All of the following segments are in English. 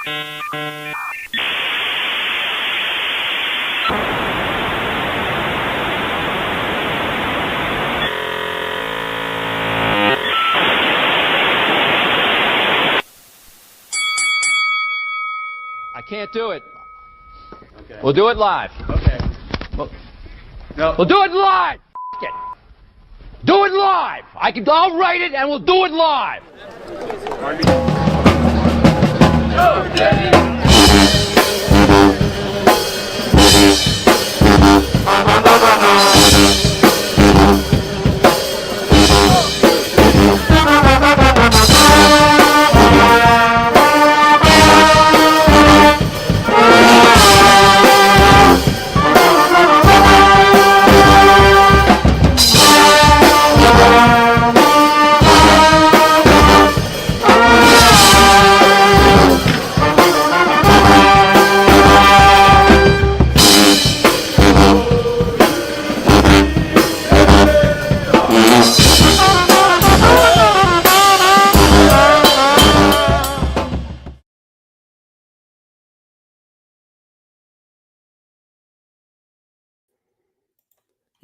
I can't do it. Okay. We'll do it live. Okay. No. We'll do it live. F it. Do it live. I'll write it and we'll do it live.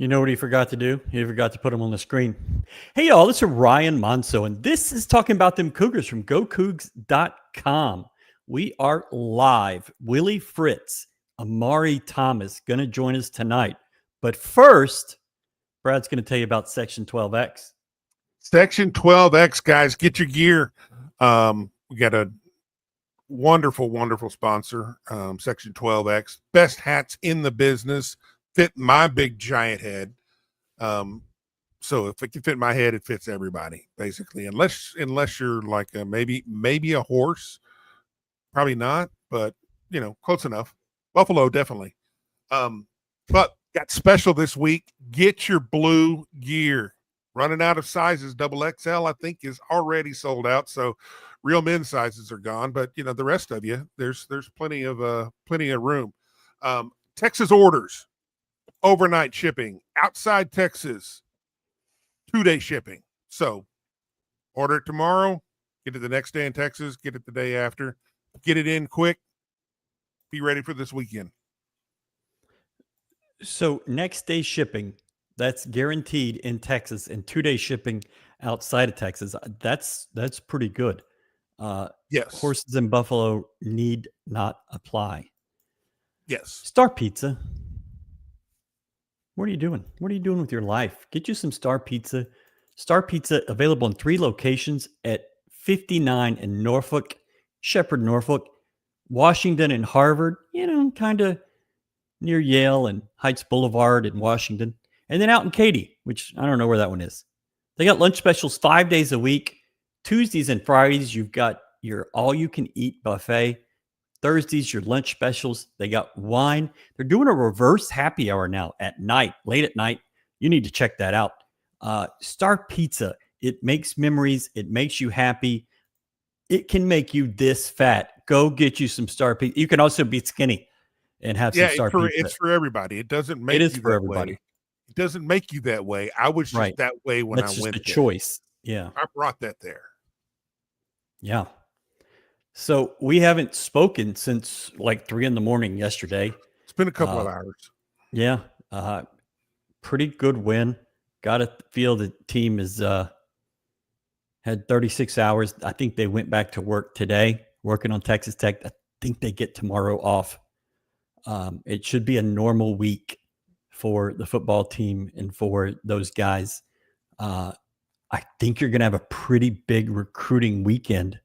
You know what he forgot to do? He forgot to put them on the screen. Hey, y'all, this is Ryan Monceaux, and this is Talking About Them Cougars from GoCoogs.com. We are live. Willie Fritz, Amari Thomas, going to join us tonight. But first, Brad's going to tell you about Section 12X. Section 12X, guys, get your gear. We got a wonderful, wonderful sponsor, Section 12X. Best hats in the business. Fit my big giant head. So if it can fit my head, it fits everybody, basically. Unless you're like maybe a horse. Probably not, but you know, close enough. Buffalo, definitely. But got special this week. Get your blue gear. Running out of sizes. Double XL, I think, is already sold out. So real men's sizes are gone. But you know, the rest of you, there's plenty of room. Texas orders. Overnight shipping outside Texas, 2-day shipping. So order it tomorrow, get it the next day in Texas, get it the day after, get it in quick, be ready for this weekend. So next day shipping, that's guaranteed in Texas, and 2-day shipping outside of Texas. That's pretty good. Yes. Horses in Buffalo need not apply. Yes. Star Pizza. What are you doing? What are you doing with your life? Get you some Star Pizza. Star Pizza available in 3 locations at 59 in Norfolk, Shepherd, Norfolk, Washington, and Harvard, you know, kind of near Yale and Heights Boulevard in Washington. And then out in Katy, which I don't know where that one is. They got lunch specials 5 days a week. Tuesdays and Fridays, you've got your all-you-can-eat buffet. Thursdays, your lunch specials. They got wine. They're doing a reverse happy hour now at night, late at night. You need to check that out. Star Pizza. It makes memories. It makes you happy. It can make you this fat. Go get you some Star Pizza. You can also be skinny and have some Star Pizza. It's for everybody. It doesn't make it is you for that everybody. Way. It doesn't make you that way. I was just that way when That's I just went a there. choice. Yeah. I brought that there. Yeah. So we haven't spoken since like 3 a.m. yesterday. It's been a couple of hours. Yeah. Pretty good win. Got to feel the team is had 36 hours. I think they went back to work today, working on Texas Tech. I think they get tomorrow off. It should be a normal week for the football team and for those guys. I think you're going to have a pretty big recruiting weekend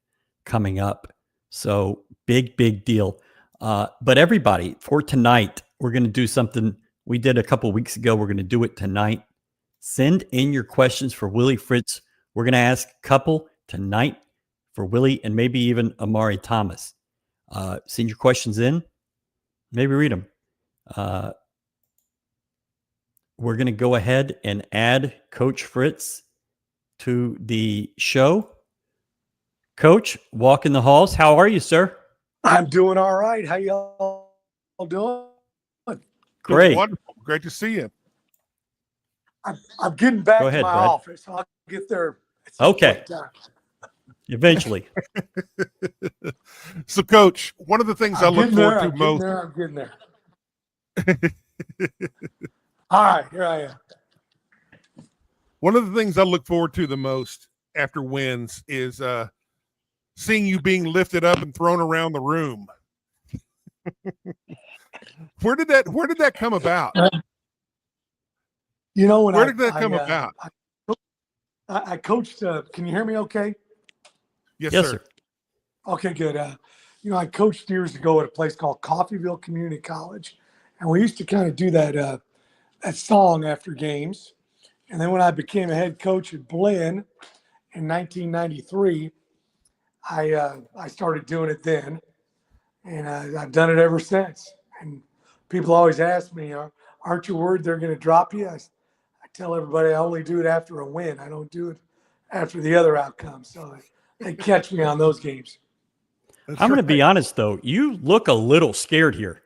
coming up. So big deal. But everybody, for tonight, we're going to do something we did a couple weeks ago. We're going to do it tonight. Send in your questions for Willie Fritz. We're going to ask a couple tonight for Willie and maybe even Amari Thomas. Send your questions in. Maybe read them. We're going to go ahead and add Coach Fritz to the show. Coach, walk in the halls. How are you, sir? I'm doing all right. How y'all doing? Great. Wonderful. Great to see you. I'm getting back Go ahead, to my Brad. office. I'll get there. Okay. Eventually. So, Coach, one of the things I look forward to most. I'm getting there. All right, here I am. One of the things I look forward to the most after wins is seeing you being lifted up and thrown around the room. Where did that come about? You know, where did that come about? I coached. Can you hear me? Okay. Yes, sir. Okay, good. You know, I coached years ago at a place called Coffeyville Community College, and we used to kind of do that song after games. And then when I became a head coach at Blinn in 1993, I started doing it then, and I've done it ever since. And people always ask me, "Aren't you worried they're going to drop you?" I tell everybody I only do it after a win. I don't do it after the other outcome. So they catch me on those games. I'm going to be honest, though. You look a little scared here.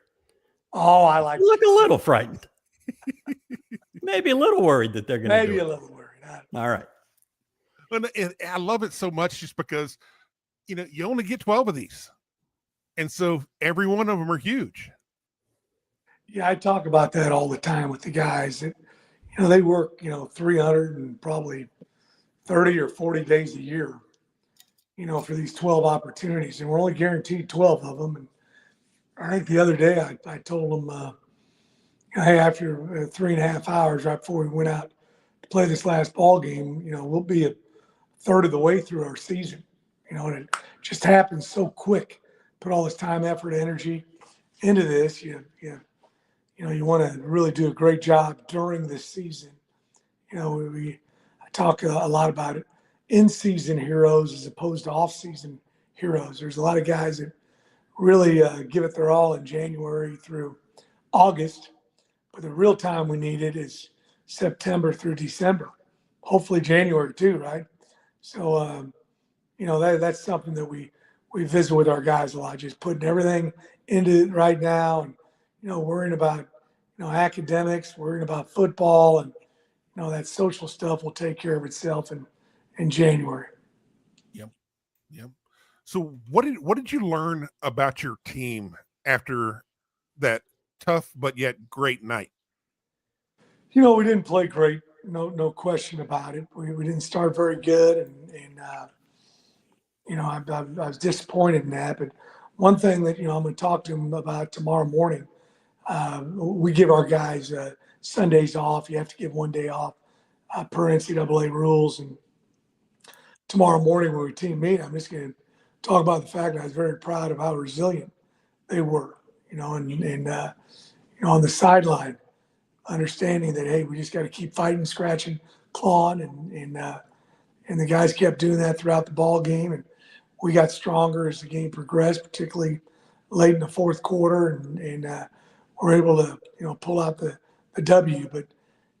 Oh, I like. You look a little frightened. Maybe a little worried that they're going to do it. Maybe a little worried. All right. And I love it so much just because, you know, you only get 12 of these. And so every one of them are huge. Yeah, I talk about that all the time with the guys. That, you know, they work, 300 and probably 30 or 40 days a year, for these 12 opportunities. And we're only guaranteed 12 of them. And I think the other day I told them, hey, after 3.5 hours right before we went out to play this last ball game, we'll be a third of the way through our season. And it just happens so quick. Put all this time, effort, energy into this. You want to really do a great job during this season. I talk a lot about it. In-season heroes as opposed to off-season heroes. There's a lot of guys that really give it their all in January through August, but the real time we need it is September through December. Hopefully January too, right? So, that's something that we visit with our guys a lot, just putting everything into it right now and, worrying about, academics, worrying about football, and, that social stuff will take care of itself in January. Yep. So what did you learn about your team after that tough but yet great night? We didn't play great, no question about it. We didn't start very good, and I was disappointed in that. But one thing that I'm going to talk to them about tomorrow morning, we give our guys Sundays off. You have to give one day off per NCAA rules. And tomorrow morning when we team meet, I'm just going to talk about the fact that I was very proud of how resilient they were. And on the sideline, understanding that, hey, we just got to keep fighting, scratching, clawing, and the guys kept doing that throughout the ball game, and we got stronger as the game progressed, particularly late in the fourth quarter, and we're able to pull out the W. But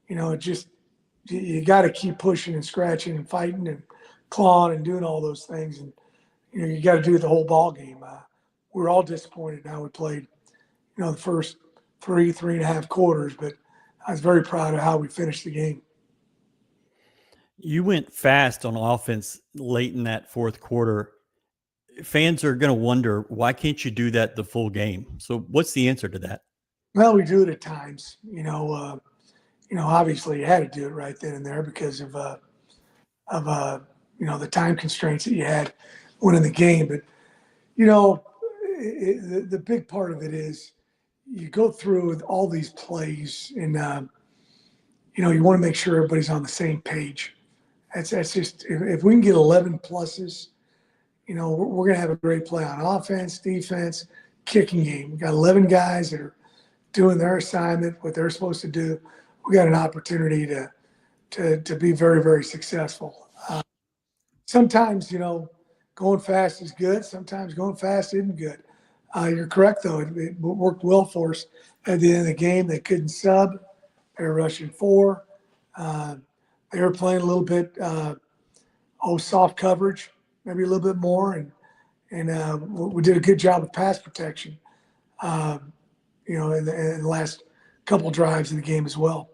you got to keep pushing and scratching and fighting and clawing and doing all those things, and you got to do it the whole ball game. We're all disappointed in how we played, the first 3.5 quarters, but I was very proud of how we finished the game. You went fast on offense late in that fourth quarter. Fans are going to wonder, why can't you do that the full game? So what's the answer to that? Well, we do it at times. Obviously you had to do it right then and there because of the time constraints that you had winning the game. But, the big part of it is you go through with all these plays and, you want to make sure everybody's on the same page. That's just, if we can get 11 pluses, we're going to have a great play on offense, defense, kicking game. We've got 11 guys that are doing their assignment, what they're supposed to do. We got an opportunity to be very, very successful. Sometimes, going fast is good. Sometimes going fast isn't good. You're correct, though. It worked well for us at the end of the game. They couldn't sub. They were rushing 4. They were playing a little bit soft coverage, maybe a little bit more, and we did a good job of pass protection, in the last couple drives of the game as well.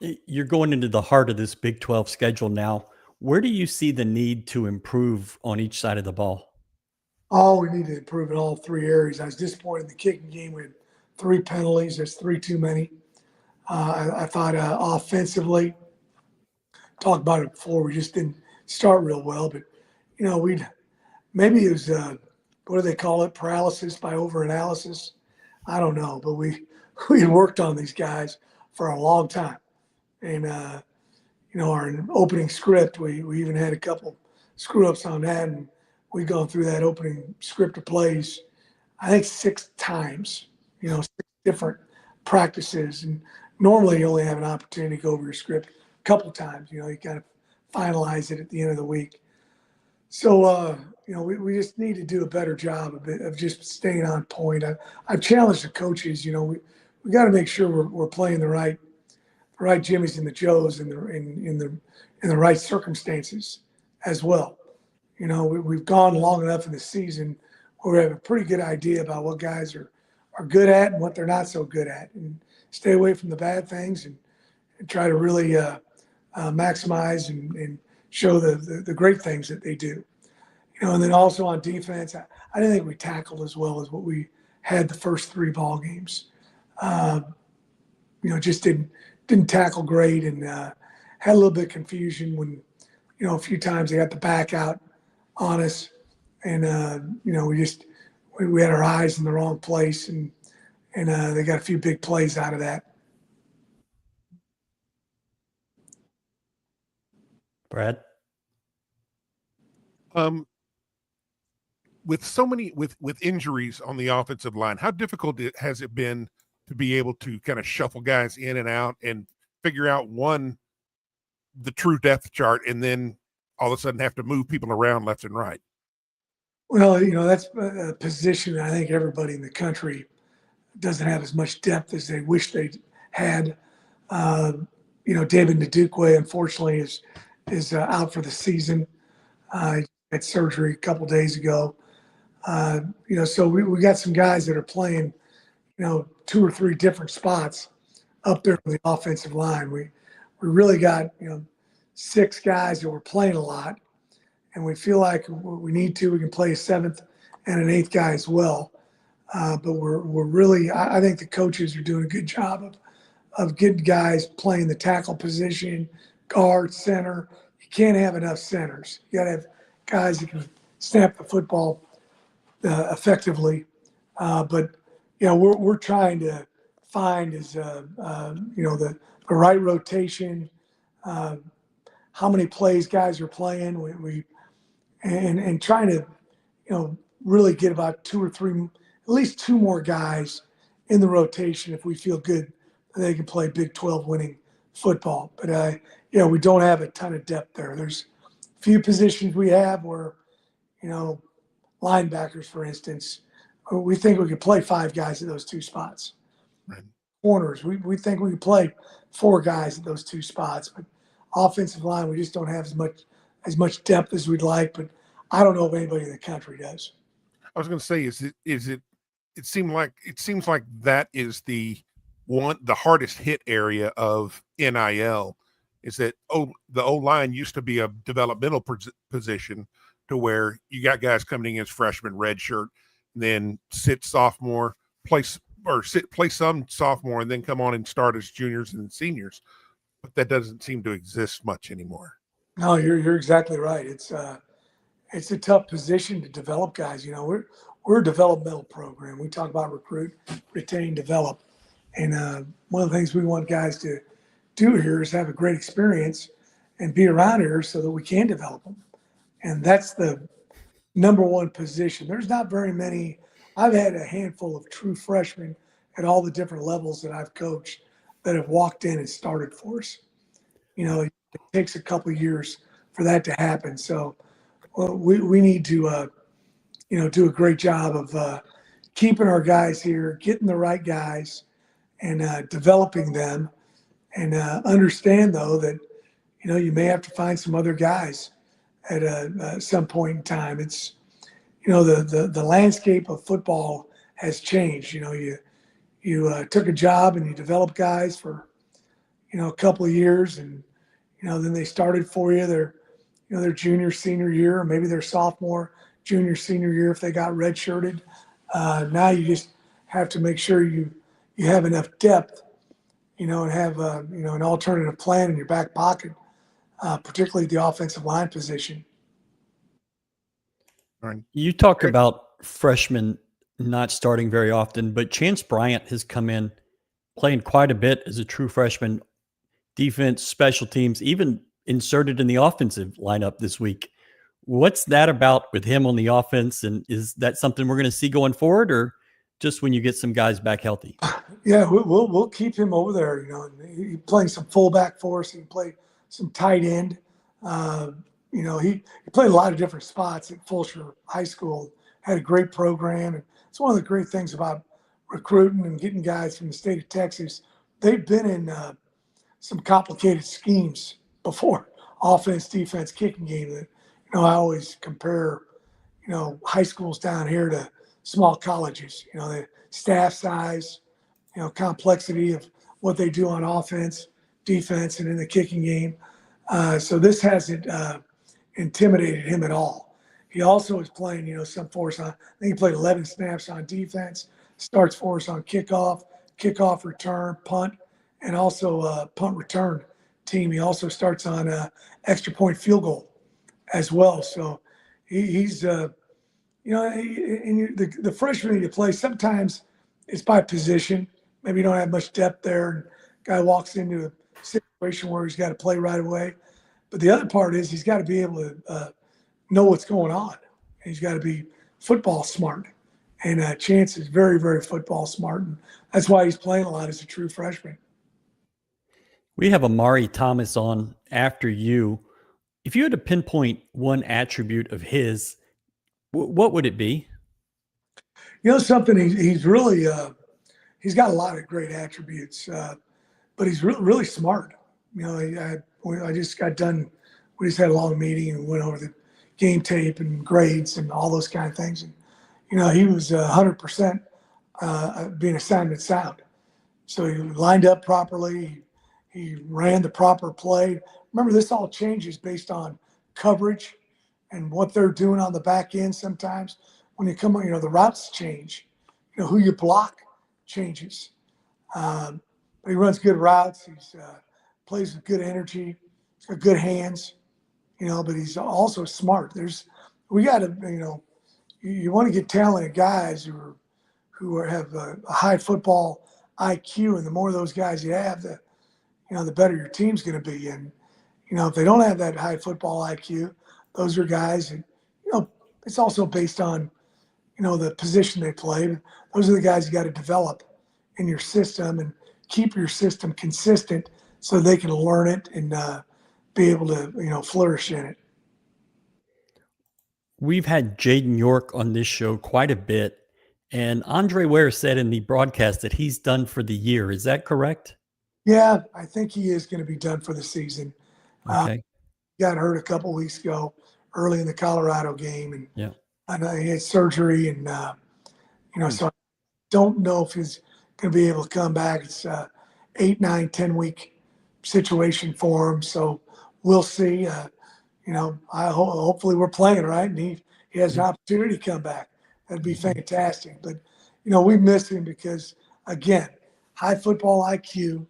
You're going into the heart of this Big 12 schedule now. Where do you see the need to improve on each side of the ball? Oh, we need to improve in all three areas. I was disappointed in the kicking game. We had 3 penalties. There's 3 too many. I thought offensively, talked about it before, we just didn't start real well. But, maybe it was, what do they call it, paralysis by overanalysis? I don't know. But we had worked on these guys for a long time. And, our opening script, we even had a couple screw-ups on that. And we've gone through that opening script of plays, I think 6 times, 6 different practices. And normally you only have an opportunity to go over your script a couple times. You kind of finalize it at the end of the week. So, we just need to do a better job of just staying on point. I've challenged the coaches. We got to make sure we're playing the right Jimmies and the Joes in the right circumstances as well. We've gone long enough in the season where we have a pretty good idea about what guys are good at and what they're not so good at, and stay away from the bad things and try to really maximize and show the great things that they do. And then also on defense, I didn't think we tackled as well as what we had the first 3 ball games. Just didn't tackle great, and had a little bit of confusion when, a few times they got the back out on us, and we had our eyes in the wrong place, and they got a few big plays out of that. Brad? With so many with injuries on the offensive line, how difficult has it been to be able to kind of shuffle guys in and out and figure out the true depth chart, and then all of a sudden have to move people around left and right? Well, that's a position I think everybody in the country doesn't have as much depth as they wish they had. David Ndukwe, unfortunately, is out for the season. He had surgery a couple days ago. So we got some guys that are playing, 2 or 3 different spots up there on the offensive line. We really got, 6 guys that were playing a lot, and we feel like we need to. We can play a 7th and an 8th guy as well. But we're really, I think the coaches are doing a good job of getting guys playing the tackle position, guard, center. You can't have enough centers. You got to have guys that can snap the football effectively. But we're trying to find the right rotation, how many plays guys are playing. And trying to really get about 2 or 3, at least 2 more guys in the rotation if we feel good that they can play Big 12 winning football. But we don't have a ton of depth there. There's a few positions we have where, linebackers, for instance, we think we could play 5 guys at those 2 spots. Right. Corners, we think we could play 4 guys at those 2 spots. But offensive line, we just don't have as much depth as we'd like. But I don't know if anybody in the country does. I was going to say, it seems like that is the hardest hit area of NIL, is that the O-line used to be a developmental position, to where you got guys coming in as freshmen, redshirt, then sit sophomore, play some sophomore, and then come on and start as juniors and seniors. But that doesn't seem to exist much anymore. No, you're exactly right. It's a tough position to develop guys. We're a developmental program. We talk about recruit, retain, develop. And one of the things we want guys to do here is have a great experience and be around here so that we can develop them. And that's the number one position. There's not very many. I've had a handful of true freshmen at all the different levels that I've coached that have walked in and started for us. It takes a couple of years for that to happen. So we need to, do a great job of keeping our guys here, getting the right guys, and developing them. And understand, though, that, you may have to find some other guys at some point in time. It's, the landscape of football has changed. You took a job and you developed guys for, a couple of years, and, then they started for you their junior, senior year, or maybe their sophomore, junior, senior year if they got redshirted. Now you just have to make sure you have enough depth, and have an alternative plan in your back pocket, particularly the offensive line position. Right. You talk about freshmen not starting very often, but Chance Bryant has come in playing quite a bit as a true freshman, defense, special teams, even inserted in the offensive lineup this week. What's that about with him on the offense? And is that something we're going to see going forward, or just when you get some guys back healthy? Yeah, we'll keep him over there. He's playing some fullback for us. He can play some tight end. He played a lot of different spots at Fulshire High School. Had a great program, and it's one of the great things about recruiting and getting guys from the state of Texas. They've been in some complicated schemes before, offense, defense, kicking game. That I always compare, high schools down here to small colleges. The staff size, complexity of what they do on offense, defense, and in the kicking game. So this hasn't intimidated him at all. He also is playing, some for us on. I think he played 11 snaps on defense. Starts for us on kickoff return, punt, and also punt return team. He also starts on extra point field goal as well. So he's the freshman you play, sometimes it's by position. Maybe you don't have much depth there. And guy walks into a situation where he's got to play right away. But the other part is he's got to be able to know what's going on. He's got to be football smart. And Chance is very, very football smart. And that's why he's playing a lot as a true freshman. We have Amari Thomas on after you. If you had to pinpoint one attribute of his, what would it be? Something he's really he's got a lot of great attributes, but he's really, really smart. I just got done. We just had a long meeting and went over the game tape and grades and all those kind of things. And he was 100% being assignment sound. So he lined up properly. He ran the proper play. Remember, this all changes based on coverage and what they're doing on the back end. Sometimes when you come on, the routes change. Who you block changes. But he runs good routes. He's plays with good energy. He's got good hands. But he's also smart. We got to, you want to get talented guys who have a high football IQ, and the more of those guys you have, the better your team's going to be. And if they don't have that high football IQ, those are guys. And, it's also based on the position they play. But those are the guys you got to develop in your system and keep your system consistent so they can learn it and be able to flourish in it. We've had Jaden York on this show quite a bit, and Andre Ware said in the broadcast that he's done for the year. Is that correct? Yeah, I think he is going to be done for the season. Okay. He got hurt a couple weeks ago, early in the Colorado game, and yeah, I know he had surgery, and so I don't know if he's going to be able to come back. It's 8, 9, 10 week situation for him, so we'll see. Hopefully we're playing right, and he has an opportunity to come back. That'd be fantastic. But we miss him because, again, high football IQ.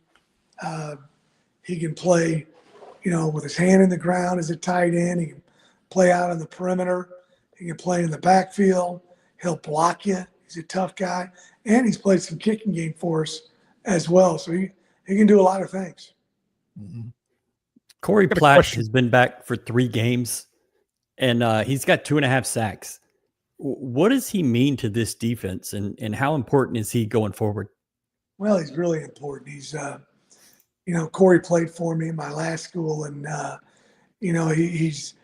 He can play, with his hand in the ground as a tight end. He can play out on the perimeter. He can play in the backfield. He'll block you. He's a tough guy, and he's played some kicking game for us as well. So he can do a lot of things. Mm-hmm. Corey Platt has been back for 3 games, and he's got 2.5 sacks. What does he mean to this defense, and how important is he going forward? Well, he's really important. He's, Corey played for me in my last school, and he's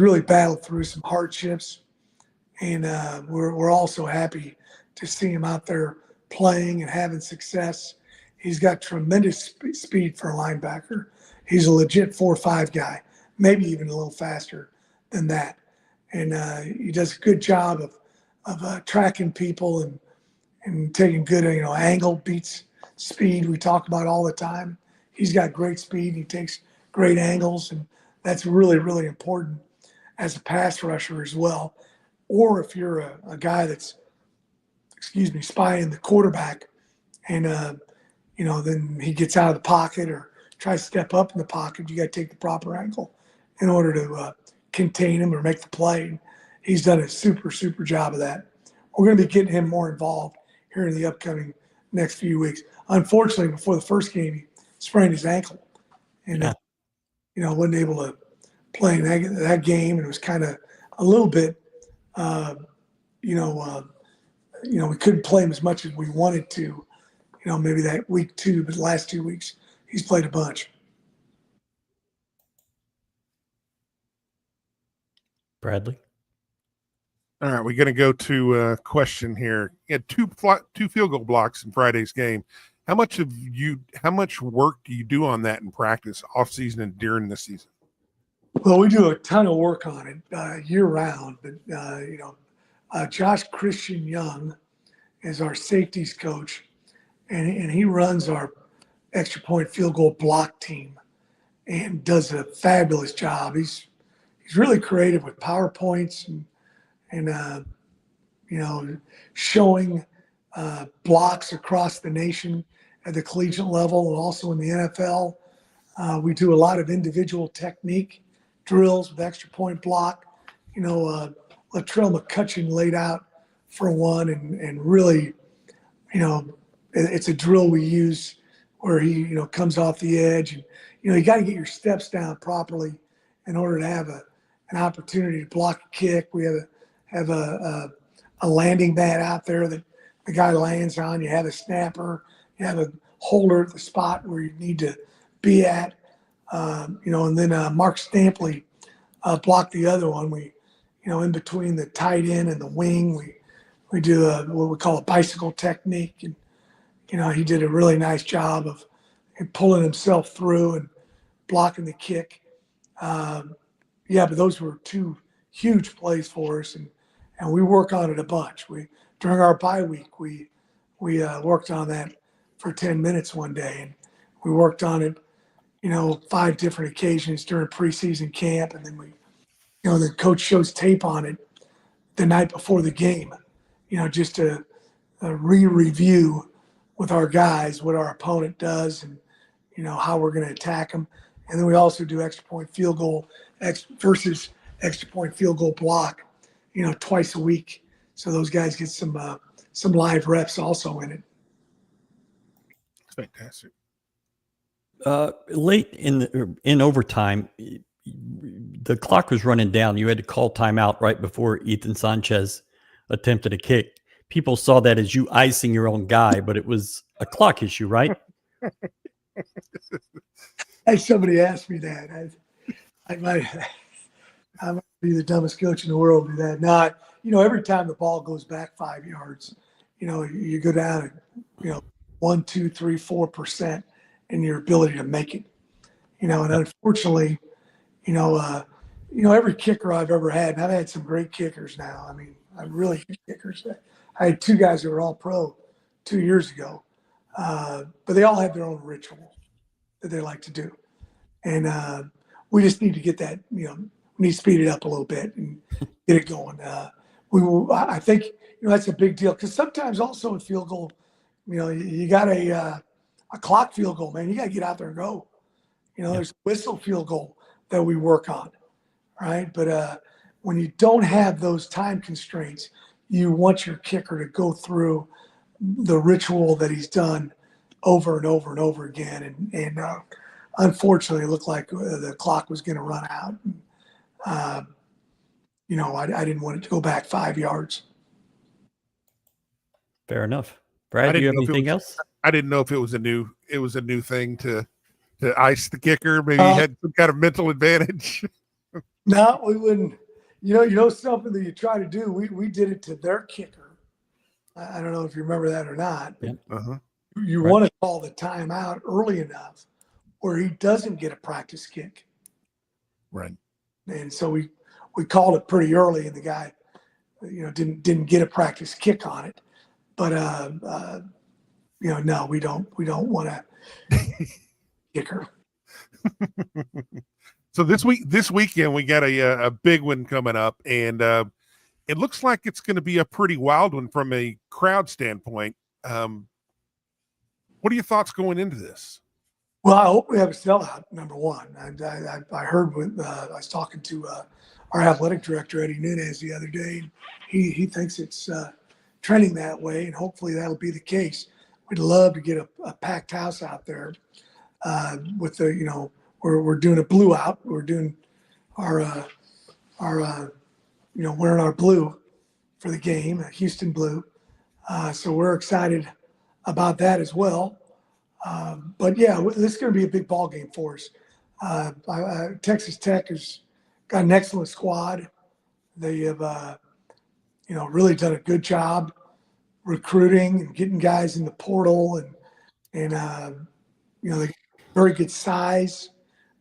really battled through some hardships, and we're also happy to see him out there playing and having success. He's got tremendous speed for a linebacker. He's a legit 4.5 guy, maybe even a little faster than that. And he does a good job of tracking people and taking good, angle beats speed. We talk about all the time. He's got great speed. He takes great angles, and that's really, really important. as a pass rusher as well. Or if you're a guy that's, spying the quarterback and, then he gets out of the pocket or tries to step up in the pocket, you got to take the proper angle in order to contain him or make the play. He's done a super, super job of that. We're going to be getting him more involved here in the upcoming next few weeks. Unfortunately, before the first game, he sprained his ankle and, wasn't able to play in that game. And it was kind of a little bit, we couldn't play him as much as we wanted to, maybe that week 2, but the last 2 weeks, he's played a bunch. Bradley. All right, we're going to go to a question here. You had two field goal blocks in Friday's game. How much work do you do on that in practice, off season and during the season? Well, we do a ton of work on it year round, but Josh Christian Young is our safeties coach, and he runs our extra point field goal block team and does a fabulous job. He's really creative with PowerPoints and showing blocks across the nation at the collegiate level and also in the NFL. We do a lot of individual technique drills with extra point block. Latrell McCutcheon laid out for one, and really, it's a drill we use where he, comes off the edge, and you got to get your steps down properly in order to have an opportunity to block a kick. We have a landing mat out there that the guy lands on. You have a snapper, you have a holder at the spot where you need to be at, and then Mark Stampley blocked the other one. We, in between the tight end and the wing, we do what we call a bicycle technique, and he did a really nice job of pulling himself through and blocking the kick. But those were 2 huge plays for us, and we work on it a bunch. During our bye week, we worked on that for 10 minutes one day, and we worked on it, 5 different occasions during preseason camp, and then the coach shows tape on it the night before the game, just to review with our guys what our opponent does and how we're going to attack them. And then we also do extra point field goal versus extra point field goal block, twice a week. So those guys get some live reps also in it. Fantastic. Late in overtime, the clock was running down. You had to call timeout right before Ethan Sanchez attempted a kick. People saw that as you icing your own guy, but it was a clock issue, right? Hey, somebody asked me that. I might be the dumbest coach in the world to do that. Not, every time the ball goes back 5 yards, you go down, 1, 2, 3, 4% in your ability to make it. And unfortunately, every kicker I've ever had, and I've had some great kickers now. I mean, I'm really good kickers. I had 2 guys that were all pro 2 years ago, but they all have their own ritual that they like to do. And we just need to get that, we need to speed it up a little bit and get it going. I think, that's a big deal, because sometimes also in field goal, you got a clock field goal, man. You got to get out there and go. There's a whistle field goal that we work on, right? But when you don't have those time constraints, you want your kicker to go through the ritual that he's done over and over and over again. And unfortunately, it looked like the clock was going to run out. I didn't want it to go back 5 yards. Fair enough. Brad, do you have anything else? I didn't know if it was a new thing to ice the kicker. Maybe he had some kind of mental advantage. No, we wouldn't. Something that you try to do. We did it to their kicker. I don't know if you remember that or not. But you want to call the timeout early enough where he doesn't get a practice kick. Right. And so we called it pretty early, and the guy, didn't get a practice kick on it. But no, we don't want to kicker. So this weekend, we got a big one coming up, and it looks like it's going to be a pretty wild one from a crowd standpoint. What are your thoughts going into this? Well, I hope we have a sellout, number one. I heard when I was talking to our athletic director, Eddie Nunez, the other day. He thinks it's trending that way, and hopefully that'll be the case. We'd love to get a packed house out there with the, you know, we're doing a blue out. We're doing our you know, wearing our blue for the game, Houston blue. So we're excited about that as well. But yeah, this is going to be a big ball game for us. Texas Tech has got an excellent squad. They have, you know, really done a good job recruiting and getting guys in the portal, and you know, they very good size.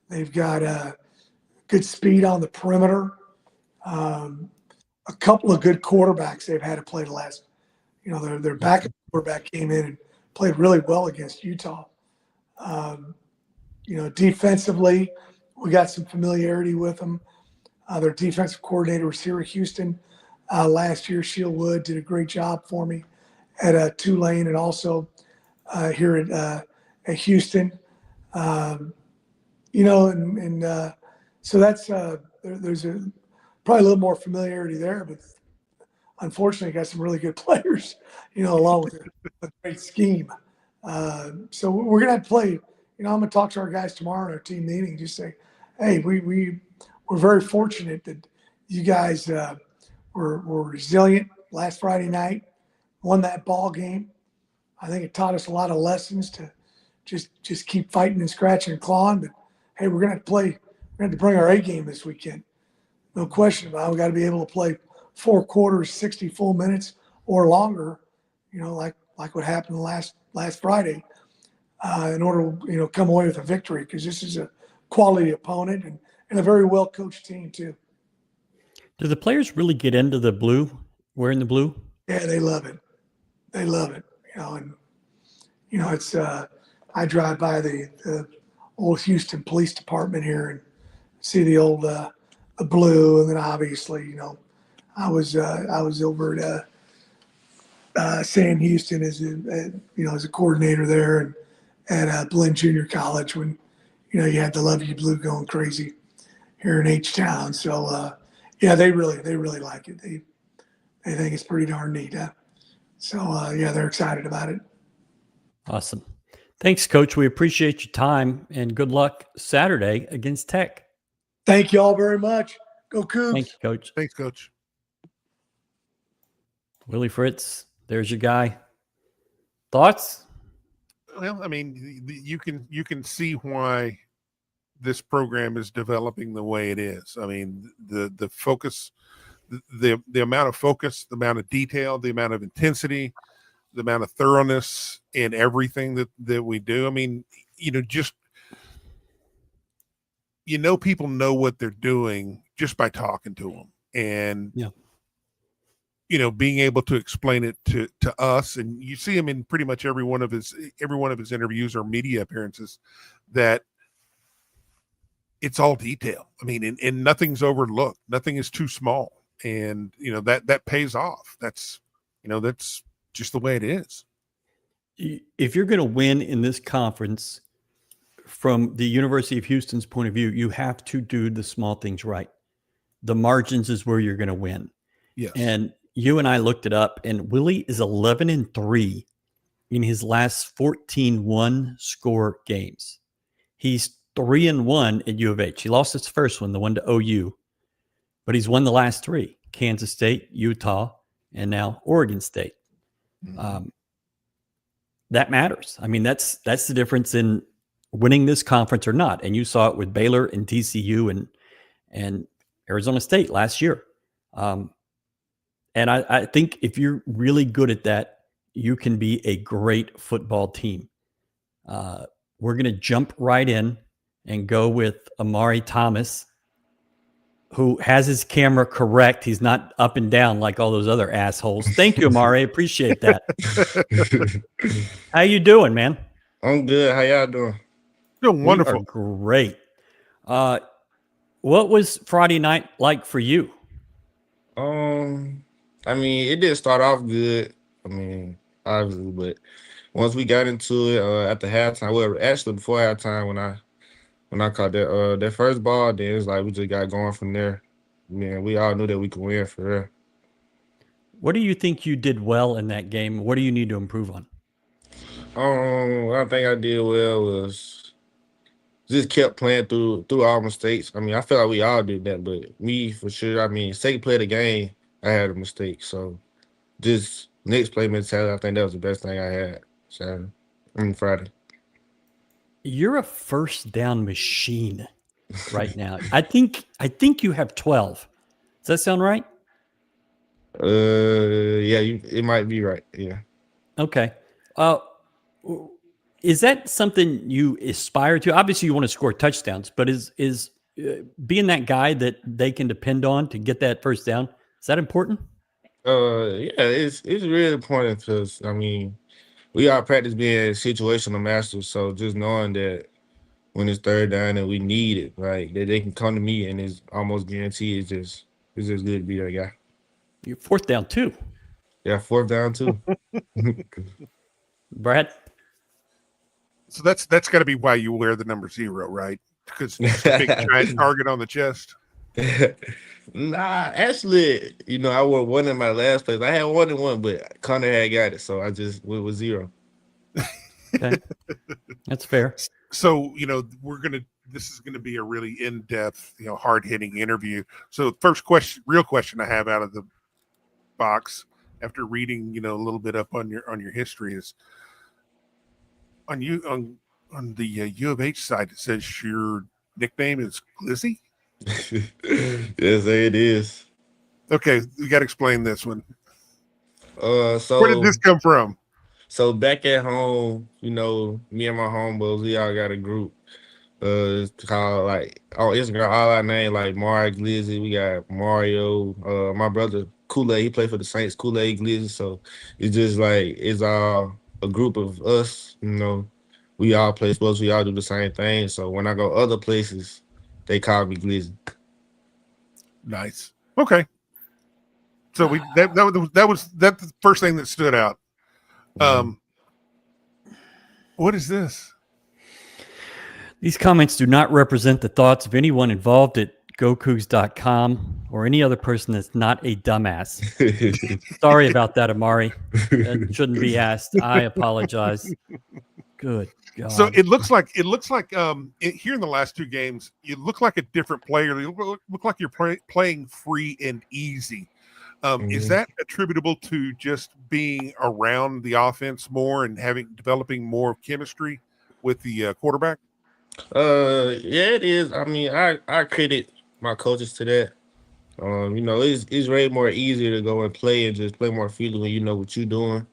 They've got good speed on the perimeter. A couple of good quarterbacks they've had to play the last. You know, their backup quarterback came in and played really well against Utah. You know, defensively, we got some familiarity with them. Their defensive coordinator was here at Houston last year. Sheila Wood did a great job for me at Tulane, and also here at Houston. You know, and so that's there's probably a little more familiarity there, but unfortunately, got some really good players. You know, along with a great scheme. So we're gonna have to play. You know, I'm gonna talk to our guys tomorrow in our team meeting. Just say, hey, we're very fortunate that you guys were resilient last Friday night, won that ball game. I think it taught us a lot of lessons to just keep fighting and scratching and clawing. But hey, we're gonna have to play. We're gonna have to bring our A game this weekend. No question about it. We got to be able to play 4 quarters, 60 full minutes or longer. You know, like what happened last Friday, in order to, you know, come away with a victory, because this is a quality opponent and a very well coached team too. Do the players really get into the blue, wearing the blue? Yeah, they love it. They love it. You know, and you know, it's I drive by the old Houston Police Department here and see the old the blue, and then obviously, you know, I was over at Sam Houston as a coordinator there, and at Blinn Junior College when, you know, you had the Love You Blue going crazy here in H-Town. So yeah, they really like it. They think it's pretty darn neat. So yeah, they're excited about it. Awesome. Thanks, Coach. We appreciate your time, and good luck Saturday against Tech. Thank you all very much. Go Cougs. Thank you, Coach. Thanks, Coach. Willie Fritz, there's your guy. Thoughts? Well, I mean, you can see why this program is developing the way it is. I mean, the focus, the amount of focus, the amount of detail, the amount of intensity, the amount of thoroughness in everything that we do. I mean, you know, just, you know, people know what they're doing just by talking to them, and yeah, you know, being able to explain it to us, and you see him in pretty much every one of his interviews or media appearances, that it's all detail. I mean, and nothing's overlooked. Nothing is too small, and you know that pays off. That's, you know, that's just the way it is. If you're going to win in this conference, from the University of Houston's point of view, you have to do the small things right. The margins is where you're going to win. Yes. And you and I looked it up, and Willie is 11-3 in his last 14 one-score games. He's 3-1 at U of H. He lost his first one, the one to OU, but he's won the last 3: Kansas State, Utah, and now Oregon State. Mm-hmm. That matters. I mean, that's the difference in winning this conference or not. And you saw it with Baylor and TCU and Arizona State last year. And I think if you're really good at that, you can be a great football team. We're going to jump right in and go with Amari Thomas, who has his camera correct. He's not up and down like all those other assholes. Thank you, Amari. Appreciate that. How you doing, man? I'm good. How y'all doing? Doing wonderful. Great. What was Friday night like for you? I mean, it did start off good. I mean, obviously, but once we got into it, after halftime, well, actually before halftime, when I caught that first ball, then it's like we just got going from there. Man, we all knew that we could win for real. What do you think you did well in that game? What do you need to improve on? What I think I did well was just kept playing through all mistakes. I mean, I feel like we all did that, but me for sure. I mean, second play of the game, I had a mistake. So just next play mentality, I think that was the best thing I had Saturday and Friday. You're a first down machine right now. I think you have 12. Does that sound right? Yeah, it might be right. Yeah. Okay. Is that something you aspire to? Obviously, you want to score touchdowns, but is being that guy that they can depend on to get that first down, is that important? Yeah, it's really important because I mean, we all practice being situational masters. So just knowing that when it's third down and we need it, right, that they can come to me and it's almost guaranteed. It's just good to be that guy. You're fourth down too. Yeah, fourth down too. Brad? So that's got to be why you wear the number 0, right? Because it's a big giant target on the chest. Nah, actually, I wore one in my last place. I had one in one, but Connor had got it, so I just went with 0. Okay. That's fair. So, this is gonna be a really in-depth, hard-hitting interview. So first real question I have out of the box after reading, a little bit up on your history is on the U of H side, it says your nickname is Glizzy. Yes, it is. Okay, you got to explain this one. So where did this come from? So back at home, me and my homeboys, we all got a group. It's called on Instagram, all our name like Mark Glizzy. We got Mario. My brother Kool-Aid, he played for the Saints. Kool-Aid Glizzy. So it's just it's all a group of us. We all play sports. We all do the same thing. So when I go other places, they call me Glizzy. Nice. Okay. So that was the first thing that stood out. What is this? These comments do not represent the thoughts of anyone involved at GoCoogs.com or any other person that's not a dumbass. Sorry about that, Amari. That shouldn't be asked. I apologize. Good God. So it looks like here in the last 2 games, you look like a different player. You look like you're playing free and easy. Is that attributable to just being around the offense more and developing more chemistry with the quarterback? Yeah, it is. I mean, I credit my coaches to that. It's way more easier to go and play and just play more freely when you know what you're doing.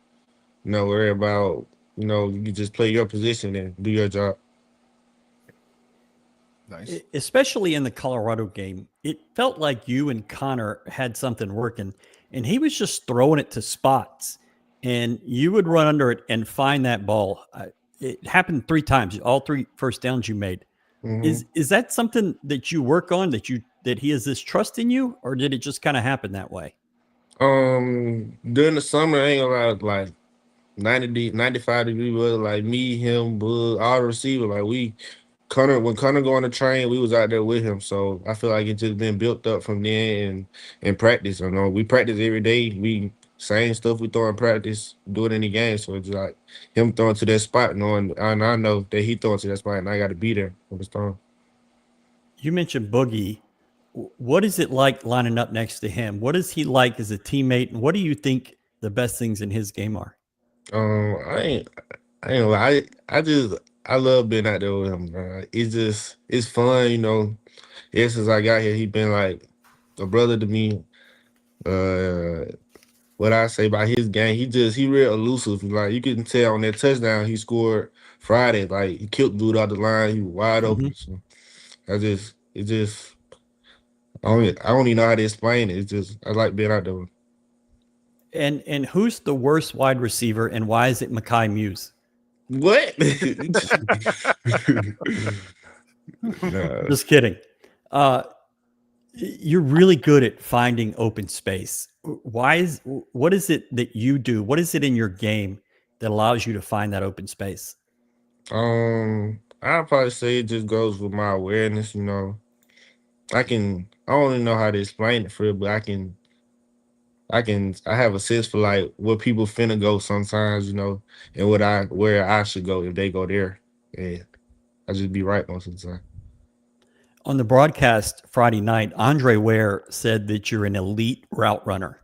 Worry about, you just play your position and do your job. Nice. Especially in the Colorado game, it felt like you and Connor had something working, and he was just throwing it to spots, and you would run under it and find that ball. It happened 3 times, all 3 first downs you made. Mm-hmm. Is that something that you work on, that he has this trust in you, or did it just kind of happen that way? During the summer, I ain't gonna lie, like 95 degree weather, like me, him, Bud, all the receivers, like when Connor go on the train, we was out there with him. So I feel like it just been built up from then and practice. We practice every day. We same stuff we throw in practice, do it in the game. So it's like him throwing to that spot, and I know that he throwing to that spot, and I got to be there when it's thrown. You mentioned Boogie. What is it like lining up next to him? What is he like as a teammate, and what do you think the best things in his game are? I love being out there with him, bro. It's fun, Ever since I got here, he been like a brother to me. What I say about his game, he real elusive. Like you can tell on that touchdown he scored Friday, like he killed dude out the line, he was wide open. So I don't even know how to explain it. I like being out there. And who's the worst wide receiver, and why is it Mekhi Muse? What? Nah. Just kidding. You're really good at finding open space. What is it that you do? What is it in your game that allows you to find that open space? I'd probably say it just goes with my awareness. I don't even know how to explain it for you, but I have a sense for like where people finna go sometimes, and where I should go if they go there. And I just be right most of the time. On the broadcast Friday night, Andre Ware said that you're an elite route runner.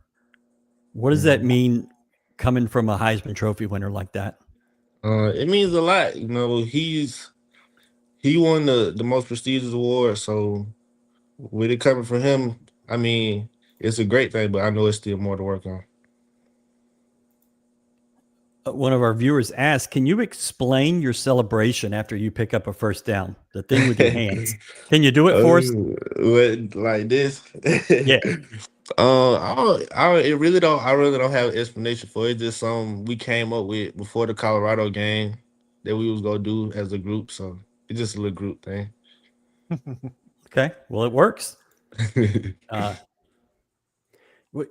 What does that mean coming from a Heisman Trophy winner like that? It means a lot. He won the most prestigious award, so with it coming from him, I mean, it's a great thing, but I know it's still more to work on. One of our viewers asked, can you explain your celebration after you pick up a first down? The thing with your hands. Can you do it for us? Like this? Yeah. It really don't. I really don't have an explanation for it. It's just something we came up with before the Colorado game that we was gonna do as a group. So it's just a little group thing. Okay. Well, it works.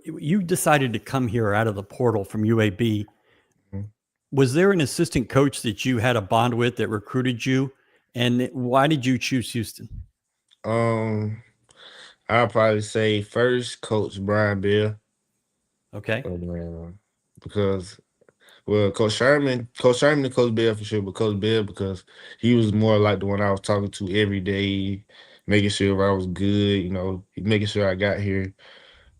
You decided to come here out of the portal from UAB. Was there an assistant coach that you had a bond with that recruited you? And why did you choose Houston? I'll probably say first Coach Brian Bill. Okay. Because Coach Sherman and Coach Bill for sure, but Coach Bill because he was more like the one I was talking to every day, making sure I was good, making sure I got here.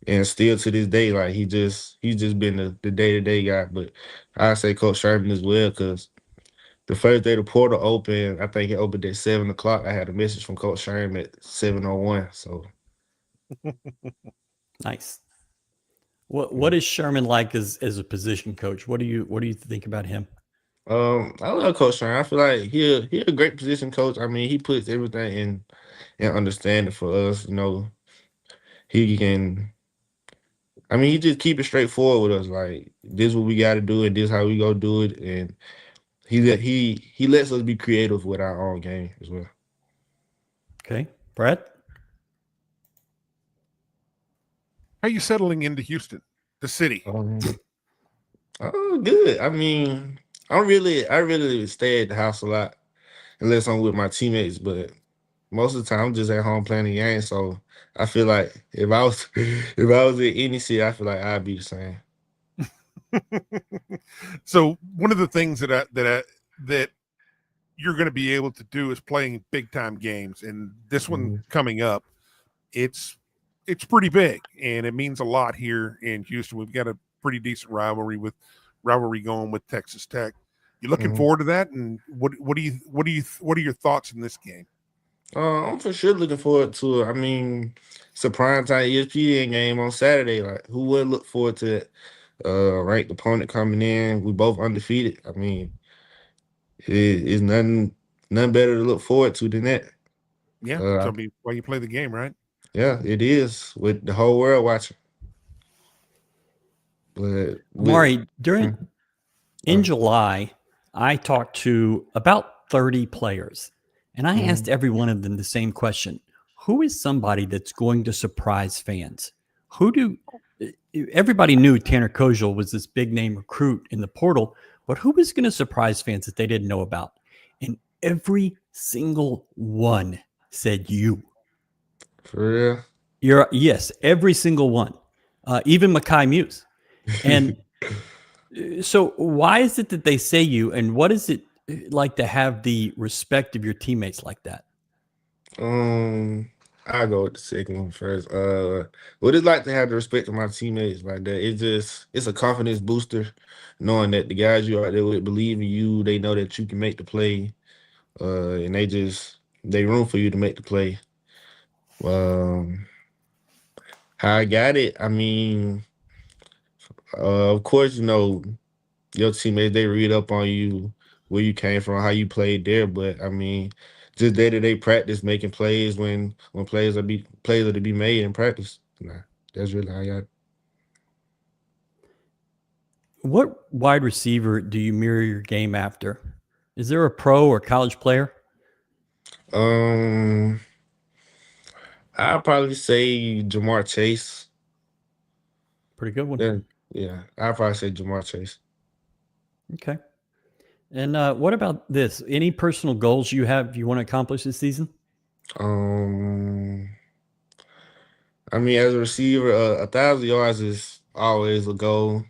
And still to this day, like he's just been the day-to-day guy. But I say Coach Sherman as well, because the first day the portal opened, I think it opened at 7 o'clock. I had a message from Coach Sherman at 7:01. So nice. What is Sherman like as a position coach? What do you think about him? I love Coach Sherman. I feel like he a great position coach. I mean, he puts everything in understanding for us. He can. I mean, he just keep it straightforward with us. Like, this is what we got to do, and this is how we go do it. And he lets us be creative with our own game as well. Okay, Brad. How are you settling into Houston, the city? Oh, good. I mean, I really stay at the house a lot unless I'm with my teammates. But most of the time, I'm just at home playing the game. So I feel like if I was in any city, I feel like I'd be the same. So one of the things that you're going to be able to do is playing big time games, and this one coming up, it's pretty big, and it means a lot here in Houston. We've got a pretty decent rivalry going with Texas Tech. You looking forward to that? And what are your thoughts in this game? I'm for sure looking forward to it. I mean, it's a primetime ESPN game on Saturday. Like, who would look forward to it? Ranked opponent coming in. We both undefeated. I mean, it's nothing better to look forward to than that. Yeah, so why you play the game, right? Yeah, it is, with the whole world watching. But Amari, in July, I talked to about 30 players, and I asked every one of them the same question: who is somebody that's going to surprise fans? Everybody knew Tanner Koziel was this big name recruit in the portal, but who was going to surprise fans that they didn't know about? And every single one said you. For real? Yes, every single one, even Makai Muse. And so why is it that they say you, and what is it like to have the respect of your teammates like that? I'll go with the second one first. What it's like to have the respect of my teammates like that. It's a confidence booster, knowing that the guys you out there with believe in you. They know that you can make the play, and they room for you to make the play. How I got it, I mean, of course, your teammates, they read up on you, where you came from, how you played there. But I mean, just day-to-day practice, making plays when plays are to be made in practice. Nah, that's really how I got it. What wide receiver do you mirror your game after? Is there a pro or college player? I'd probably say Jamar Chase. Pretty good one. Yeah, I'd probably say Jamar Chase. Okay. And what about this? Any personal goals you want to accomplish this season? I mean, as a receiver, 1,000 yards is always a goal.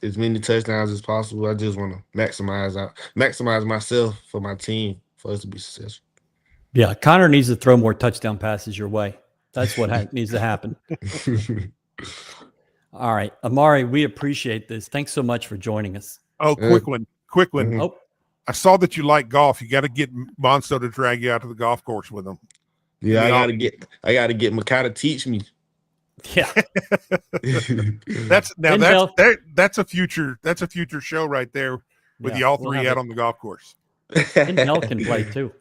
As many touchdowns as possible. I just want to maximize myself for my team for us to be successful. Yeah, Connor needs to throw more touchdown passes your way. That's what needs to happen. All right, Amari, we appreciate this. Thanks so much for joining us. Oh, quick one. Mm-hmm. Oh, I saw that you like golf. You got to get Monceaux to drag you out to the golf course with him. Yeah, I gotta get Makai to teach me. yeah. That's a future show right there with Yeah, you all we'll three have out it. on the golf course. And Nell can play too.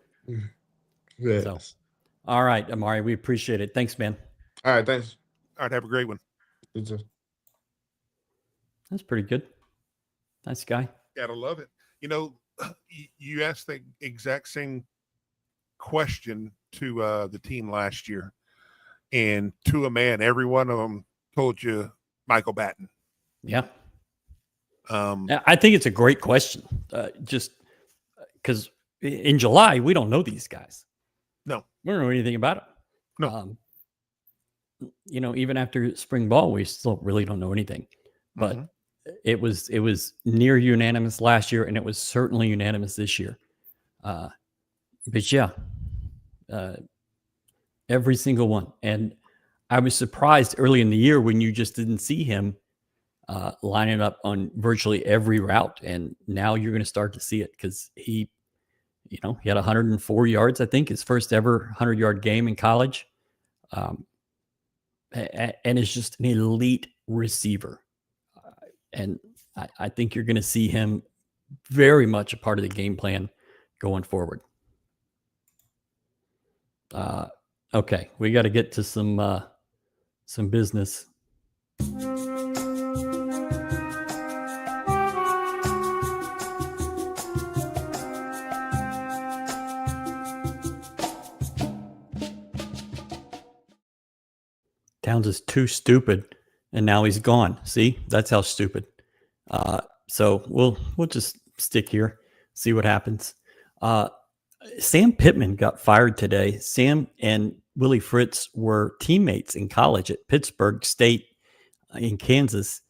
Yes. So, all right, Amari, we appreciate it. Thanks, man. All right, thanks. All right, have a great one. You too. That's pretty good. Nice guy. Gotta love it. You know, you asked the exact same question to the team last year, and to a man, every one of them told you Michael Batten. Yeah. I think it's a great question. Just because in July we don't know these guys. No, we don't know anything about them. No. Even after spring ball, we still really don't know anything. But it was near unanimous last year, and it was certainly unanimous this year. But yeah, every single one. And I was surprised early in the year when you just didn't see him lining up on virtually every route. And now you're going to start to see it because he had 104 yards, I think, his first ever 100-yard game in college. And is just an elite receiver. And I think you're going to see him very much a part of the game plan going forward. Okay, we got to get to some business. Towns is too stupid, and now he's gone. See, that's how stupid. So we'll just stick here, see what happens. Sam Pittman got fired today. Sam and Willie Fritz were teammates in college at Pittsburgh State in Kansas.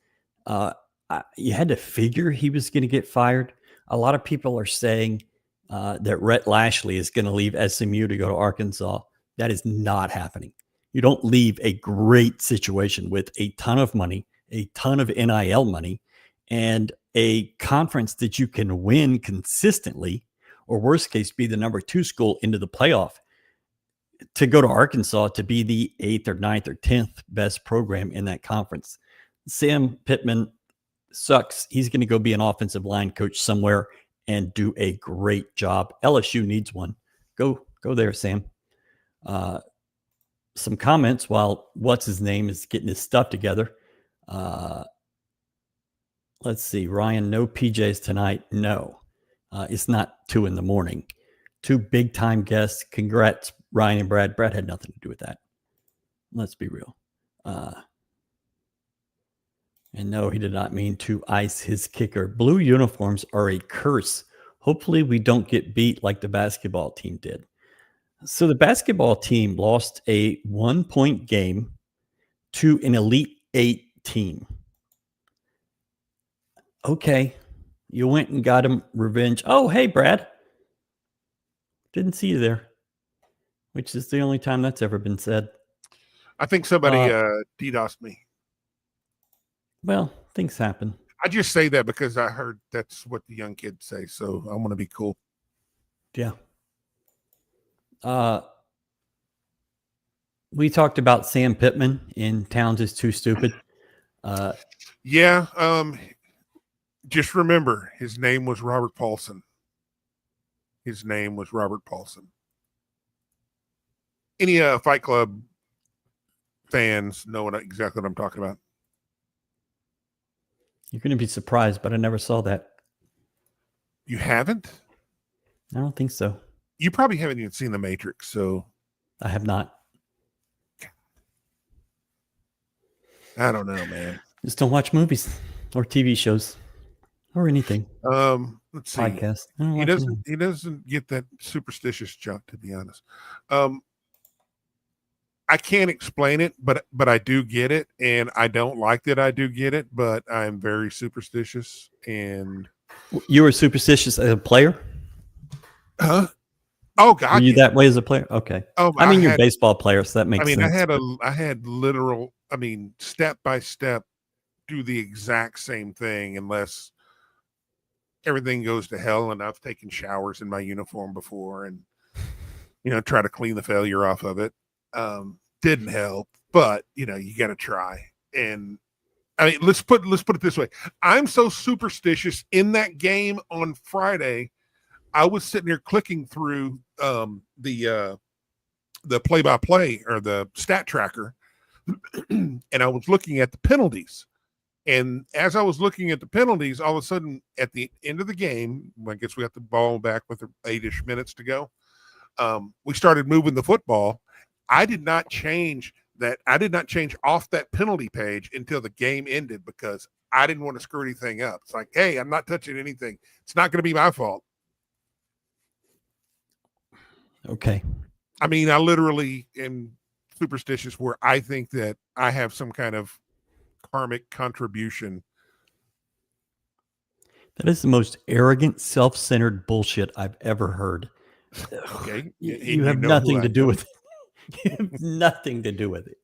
You had to figure he was going to get fired. A lot of people are saying that Rhett Lashley is going to leave SMU to go to Arkansas. That is not happening. You don't leave a great situation with a ton of money, a ton of NIL money, and a conference that you can win consistently, or worst case, be the number 2 school into the playoff, to go to Arkansas to be the 8th or 9th or 10th best program in that conference. Sam Pittman sucks. He's going to go be an offensive line coach somewhere and do a great job. LSU needs one. Go there, Sam. Some comments while what's his name is getting his stuff together. Let's see. Ryan, no PJs tonight. No, it's not 2 a.m. 2 big time guests. Congrats, Ryan and Brad. Brad had nothing to do with that. Let's be real. And no, he did not mean to ice his kicker. Blue uniforms are a curse. Hopefully we don't get beat like the basketball team did. So the basketball team lost a 1-point game to an Elite 8 team. Okay, you went and got him revenge. Oh, hey, Brad. Didn't see you there, which is the only time that's ever been said. I think somebody DDoSed me. Well, things happen. I just say that because I heard that's what the young kids say, so I want to be cool. Yeah. We talked about Sam Pittman in Towns is Too Stupid. Just remember, his name was Robert Paulson. His name was Robert Paulson. Any Fight Club fans know exactly what I'm talking about. You're going to be surprised, but I never saw that. You haven't? I don't think so. You probably haven't even seen The Matrix, so I have not. I don't know, man. Just don't watch movies or TV shows or anything. Let's see. Podcast. He doesn't get that superstitious junk, to be honest. I can't explain it, but I do get it, and I don't like that I do get it, but I'm very superstitious. And you were superstitious as a player? Huh? Oh God! Were you that way as a player? Okay. Oh, I mean, you're a baseball player, so that makes sense. I had literal. I mean, step by step, do the exact same thing, unless everything goes to hell. And I've taken showers in my uniform before, and try to clean the failure off of it. Didn't help, but you got to try. And I mean, let's put it this way. I'm so superstitious. In that game on Friday, I was sitting here clicking through the play-by-play or the stat tracker, and I was looking at the penalties. And as I was looking at the penalties, all of a sudden at the end of the game, I guess we got the ball back with 8-ish minutes to go. We started moving the football. I did not change off that penalty page until the game ended because I didn't want to screw anything up. It's like, hey, I'm not touching anything. It's not going to be my fault. Okay. I mean, I literally am superstitious where I think that I have some kind of karmic contribution. That is the most arrogant, self-centered bullshit I've ever heard. Okay. You have nothing to do with it. You have nothing to do with it.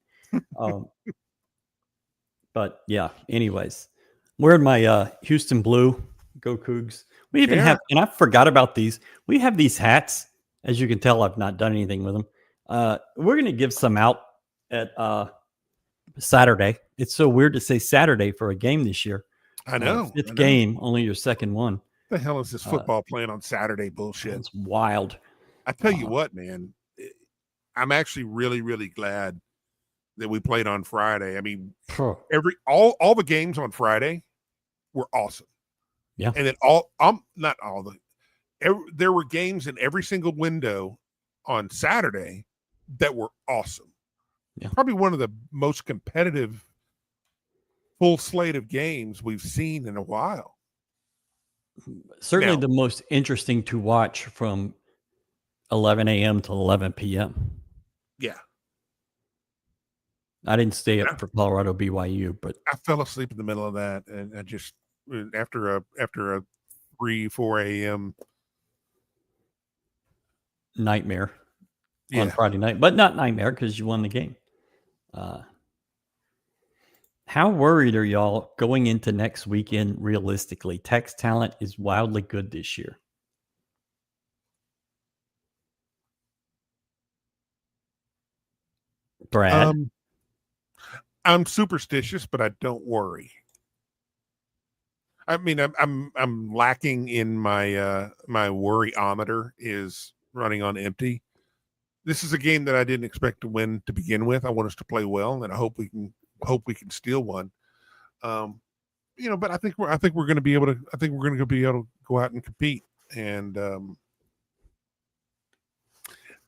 But yeah, anyways, wearing my Houston blue GoCoogs. We even have, and I forgot about these. We have these hats. As you can tell, I've not done anything with them. We're going to give some out at Saturday. It's so weird to say Saturday for a game this year. I know. Fifth game, only your second one. What the hell is this football playing on Saturday bullshit? It's wild. I tell you what, man. I'm actually really, really glad that we played on Friday. I mean, all the games on Friday were awesome. Yeah. And then there were games in every single window on Saturday that were awesome. Yeah. Probably one of the most competitive full slate of games we've seen in a while. Certainly the most interesting to watch from 11 a.m. to 11 p.m. Yeah. I didn't stay up for Colorado BYU, but I fell asleep in the middle of that, and I just after a 3-4 a.m. nightmare on Friday night, but not nightmare because you won the game. How worried are y'all going into next weekend? Realistically, Tech's talent is wildly good this year. Brad, I'm superstitious, but I don't worry. I mean, I'm lacking in my my worryometer is running on empty. This is a game that I didn't expect to win to begin with. I want us to play well, and I hope we can steal one. But I think we're going to be able to go out and compete. And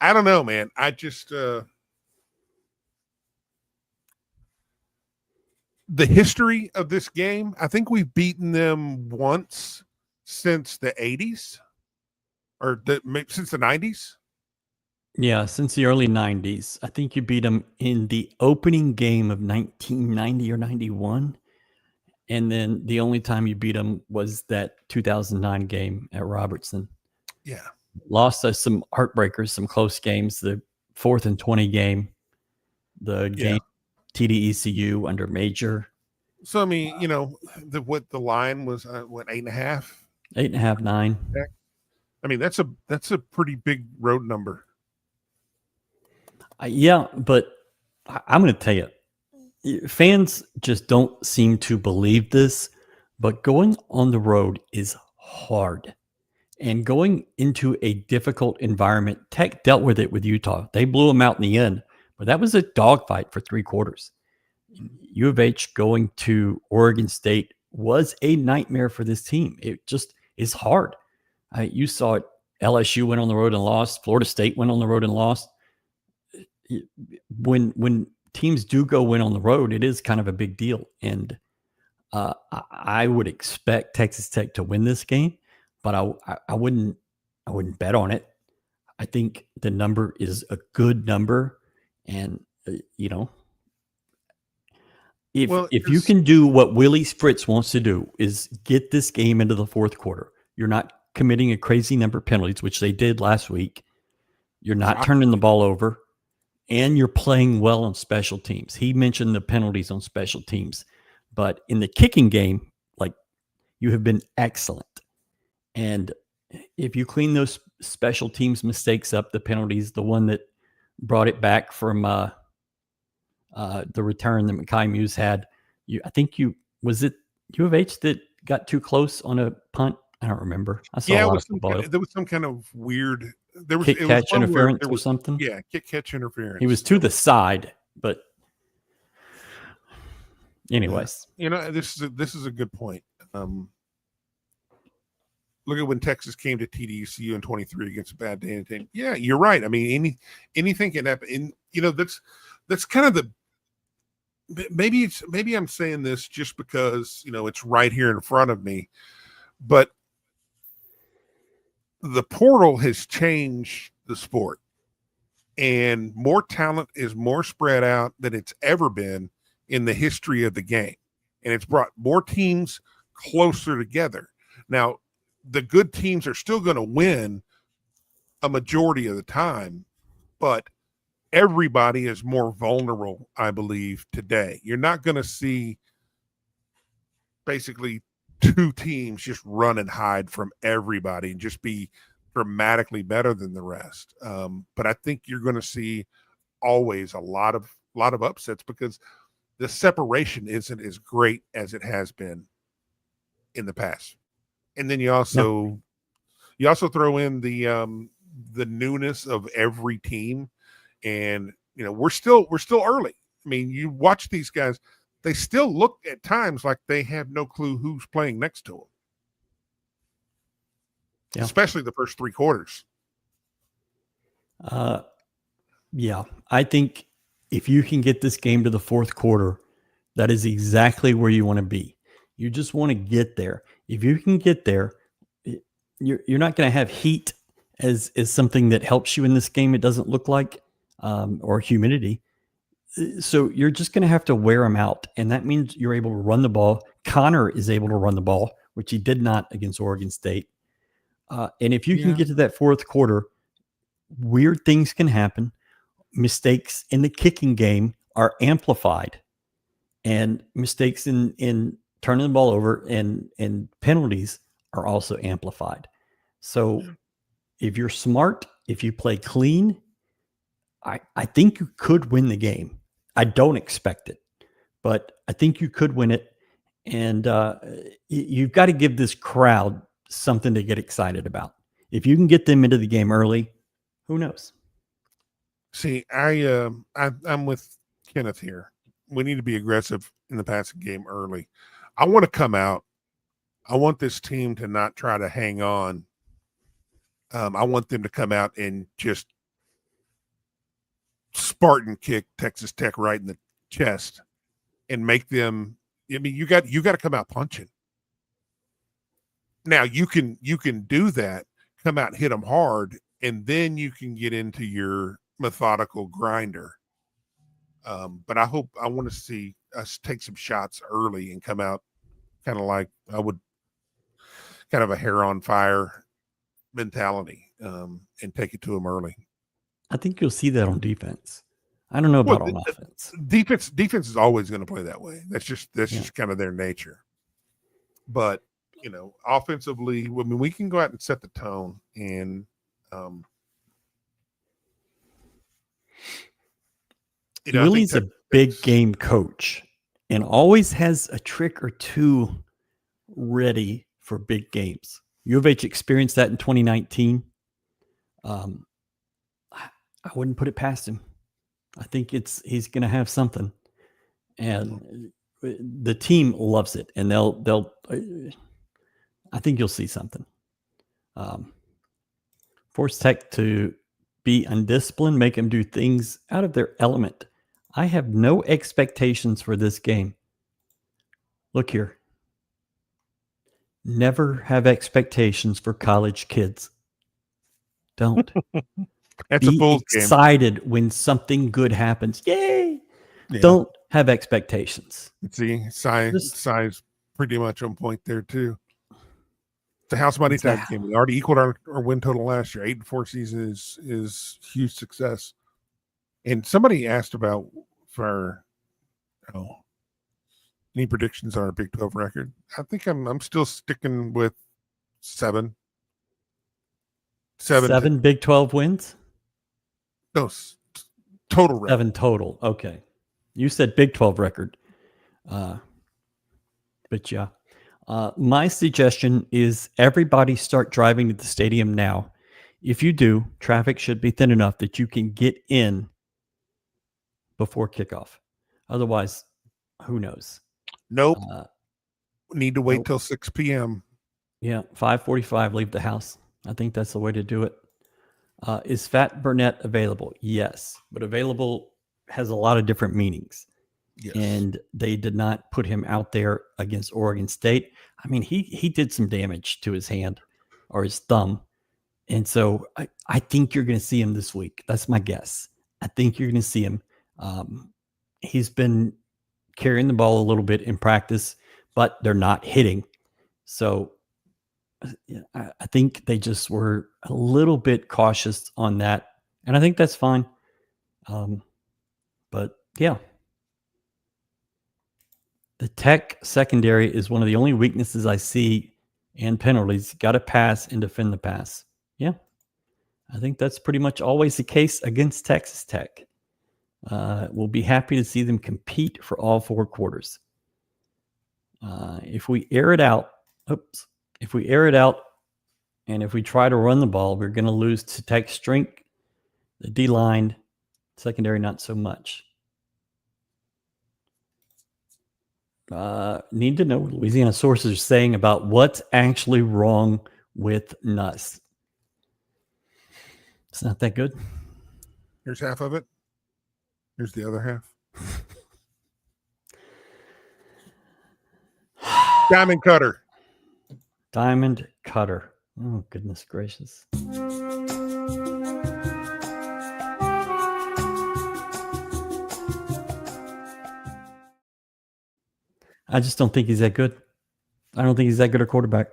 I don't know, man. I just the history of this game, I think we've beaten them once since the 80s or since the 90s. Yeah, since the early 90s. I think you beat them in the opening game of 1990 or 91. And then the only time you beat them was that 2009 game at Robertson. Yeah. Lost us some heartbreakers, some close games. The 4th and 20 game, the game TDECU under Major. So, I mean, what the line was, 8.5? 8.5, 9. I mean, that's a pretty big road number. Yeah, but I'm going to tell you, fans just don't seem to believe this, but going on the road is hard. And going into a difficult environment, Tech dealt with it with Utah. They blew them out in the end, but that was a dogfight for 3 quarters. U of H going to Oregon State was a nightmare for this team. It just is hard. You saw it. LSU went on the road and lost. Florida State went on the road and lost. when teams do go win on the road, it is kind of a big deal. And I would expect Texas Tech to win this game, but I wouldn't bet on it. I think the number is a good number, and if you can do what Willie Fritz wants to do, is get this game into the fourth quarter. You're not committing a crazy number of penalties, which they did last week. You're not turning the ball over, and you're playing well on special teams. He mentioned the penalties on special teams, but in the kicking game, like, you have been excellent. And if you clean those special teams mistakes up, the penalties, the one that brought it back from the return that Mekhi Muse had, was it U of H that got too close on a punt? I don't remember. I saw a lot of football. There was some kind of weird kick catch interference or something. Yeah, kick catch interference. He was to the side, but anyways, this is a good point. Look at when Texas came to TDUCU in 23 against a bad day. Yeah, you're right. I mean, anything can happen. And that's kind of the. Maybe I'm saying this just because it's right here in front of me, but the portal has changed the sport, and more talent is more spread out than it's ever been in the history of the game, and it's brought more teams closer together. Now, the good teams are still going to win a majority of the time, but everybody is more vulnerable, I believe, today. You're not going to see basically two teams just run and hide from everybody and just be dramatically better than the rest. But I think you're going to see always a lot of upsets because the separation isn't as great as it has been in the past. And then you also throw in the newness of every team, and we're still early. I mean, you watch these guys; they still look at times like they have no clue who's playing next to them. Yeah. Especially the first three quarters. Yeah, I think if you can get this game to the fourth quarter, that is exactly where you want to be. You just want to get there. If you can get there, you're not going to have heat as something that helps you in this game. It doesn't look like, or humidity. So you're just going to have to wear them out, and that means you're able to run the ball. Connor is able to run the ball, which he did not against Oregon State. And if you can get to that fourth quarter, weird things can happen. Mistakes in the kicking game are amplified, and mistakes in turning the ball over and penalties are also amplified. So if you're smart, if you play clean, I think you could win the game. I don't expect it, but I think you could win it. And you've got to give this crowd something to get excited about. If you can get them into the game early, who knows? See, I'm with Kenneth here. We need to be aggressive in the passing game early. I want to come out. I want this team to not try to hang on. I want them to come out and just Spartan kick Texas Tech right in the chest and make them. I mean, you got to come out punching. Now you can do that. Come out and hit them hard, and then you can get into your methodical grinder. But I want to see us take some shots early and come out kind of like I would, kind of a hair on fire mentality, and take it to them early. I think you'll see that on defense. I don't know about on offense. Defense is always going to play that way. That's just kind of their nature. But offensively, I mean, we can go out and set the tone, and Willie's a big game coach and always has a trick or two ready for big games. U of H experienced that in 2019. I wouldn't put it past him. I think he's going to have something, and the team loves it, and they'll. I think you'll see something. Force Tech to be undisciplined, make them do things out of their element. I have no expectations for this game. Look here. Never have expectations for college kids. Don't. That's a Be Bulls game. excited when something good happens. Yay! Yeah. Don't have expectations. See, size pretty much on point there too. The house money tag game. We already equaled our win total last year. 8-4 season is huge success. And somebody asked about any predictions on our Big 12 record. I think I'm still sticking with 7. 7 Big 12 wins? No, total record. 7 total. Okay. You said Big 12 record. But yeah. My suggestion is everybody start driving to the stadium now. If you do, traffic should be thin enough that you can get in before kickoff. Otherwise, who knows? Nope. Need to wait till 6 p.m. Yeah, 5:45, leave the house. I think that's the way to do it. Is Fat Burnett available? Yes, but available has a lot of different meanings. Yes. And they did not put him out there against Oregon State. I mean, he did some damage to his hand or his thumb. And so I think you're going to see him this week. That's my guess. I think you're going to see him. He's been carrying the ball a little bit in practice, but they're not hitting. So I think they just were a little bit cautious on that. And I think that's fine. But yeah. The Tech secondary is one of the only weaknesses I see, and penalties. Got to pass and defend the pass. Yeah. I think that's pretty much always the case against Texas Tech. We'll be happy to see them compete for all 4 quarters. If we air it out, and if we try to run the ball, we're going to lose to Tech strength, the D-line, secondary not so much. Need to know what Louisiana sources are saying about what's actually wrong with Nuss. It's not that good. Here's half of it. Here's the other half. Diamond cutter. Diamond cutter. Oh, goodness gracious. I just don't think he's that good. I don't think he's that good a quarterback.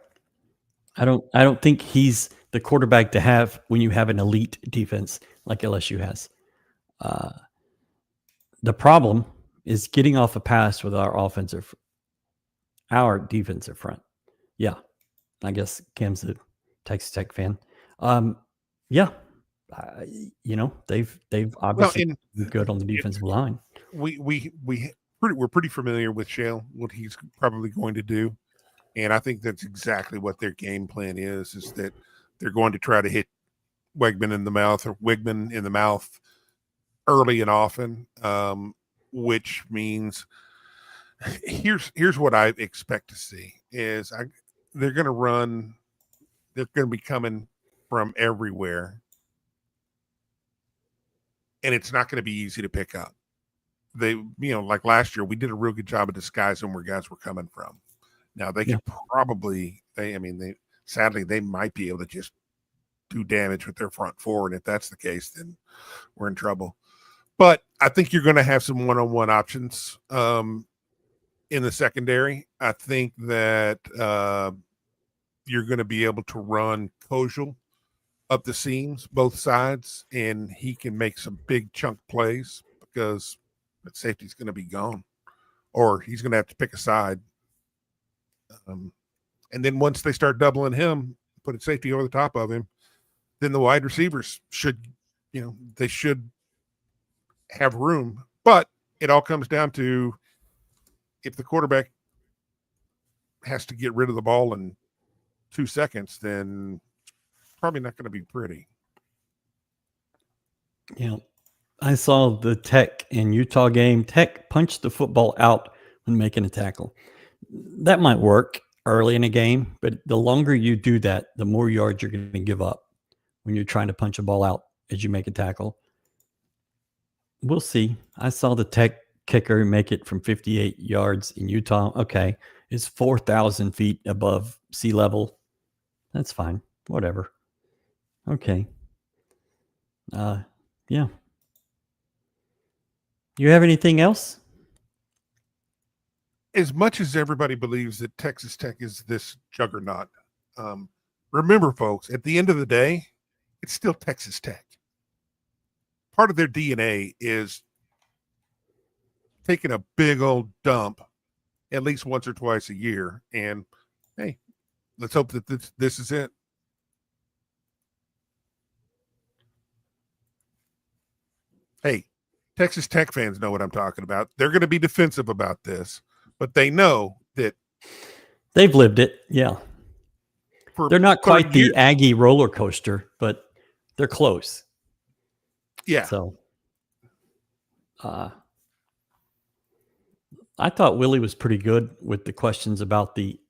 I don't think he's the quarterback to have when you have an elite defense like LSU has. The problem is getting off a pass with our defensive front. Yeah. I guess Cam's a Texas Tech fan. Yeah. They've obviously been good on the defensive line. We're pretty familiar with Shale, what he's probably going to do. And I think that's exactly what their game plan is that they're going to try to hit Wigman in the mouth early and often, which means here's what I expect to see is they're going to be coming from everywhere. And it's not going to be easy to pick up. Like last year, we did a real good job of disguising where guys were coming from. Now they could sadly, they might be able to just do damage with their front four. And if that's the case, then we're in trouble. But I think you're going to have some one-on-one options in the secondary. I think that you're going to be able to run Kojal up the seams, both sides, and he can make some big chunk plays because that safety's going to be gone, or he's going to have to pick a side. And then once they start doubling him, put a safety over the top of him, then the wide receivers should have room. But it all comes down to if the quarterback has to get rid of the ball in 2 seconds, then it's probably not going to be pretty. Yeah. I saw the Tech and Utah game. Tech punched the football out when making a tackle. That might work early in a game, but the longer you do that, the more yards you're going to give up when you're trying to punch a ball out as you make a tackle. We'll see. I saw the Tech kicker make it from 58 yards in Utah. Okay. It's 4,000 feet above sea level. That's fine. Whatever. Okay. Yeah. You have anything else? As much as everybody believes that Texas Tech is this juggernaut, remember, folks, at the end of the day, it's still Texas Tech. Part of their DNA is taking a big old dump at least once or twice a year. And, hey, let's hope that this is it. Hey, Texas Tech fans know what I'm talking about. They're going to be defensive about this, but they know that they've lived it. Yeah. They're not quite the Aggie roller coaster, but they're close. Yeah. So, I thought Willie was pretty good with the questions about the.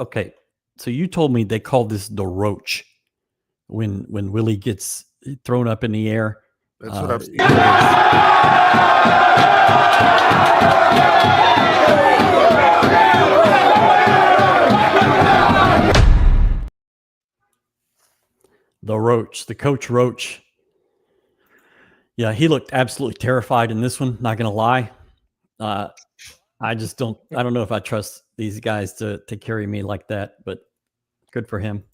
Okay, so you told me they called this the roach when Willie gets thrown up in the air. That's what I'm saying. The roach, the coach roach. Yeah, he looked absolutely terrified in this one. Not going to lie. I don't know if I trust these guys to carry me like that, but good for him.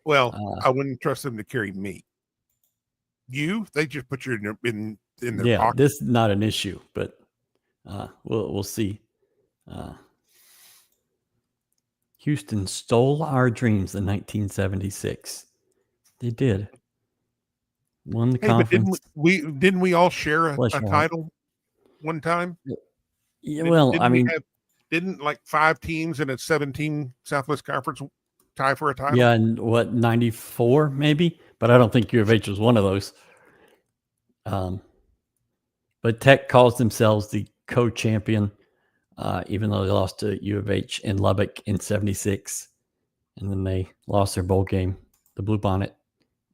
Well, I wouldn't trust them to carry me. They just put you in their pocket. This is not an issue, but we'll see. Houston stole our dreams in 1976. They did. Won the conference. But didn't we all share a title one time? Yeah, well, didn't like 5 teams in a 7-team Southwest Conference tie for a title? Yeah, and 94 maybe? But I don't think U of H was one of those. But Tech calls themselves the co-champion, even though they lost to U of H in Lubbock in 76. And then they lost their bowl game, the Blue Bonnet,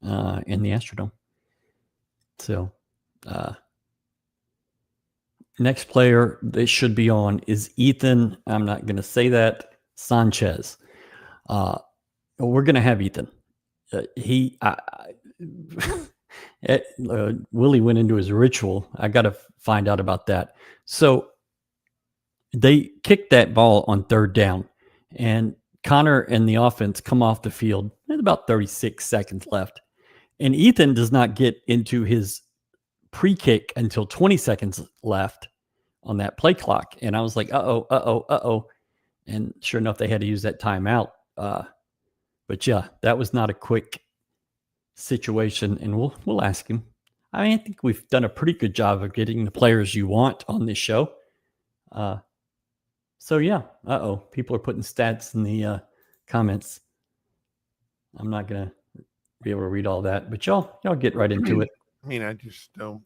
in the Astrodome. So, next player they should be on is Ethan. I'm not going to say that. Sanchez. We're going to have Ethan. Willie went into his ritual. I got to find out about that. So they kicked that ball on 3rd down, and Connor and the offense come off the field with about 36 seconds left. And Ethan does not get into his pre-kick until 20 seconds left on that play clock. And I was like, uh-oh. And sure enough, they had to use that timeout. But yeah, that was not a quick situation. And we'll ask him. I think we've done a pretty good job of getting the players you want on this show. So yeah, people are putting stats in the comments. I'm not going to be able to read all that, but y'all get right into it. I just don't.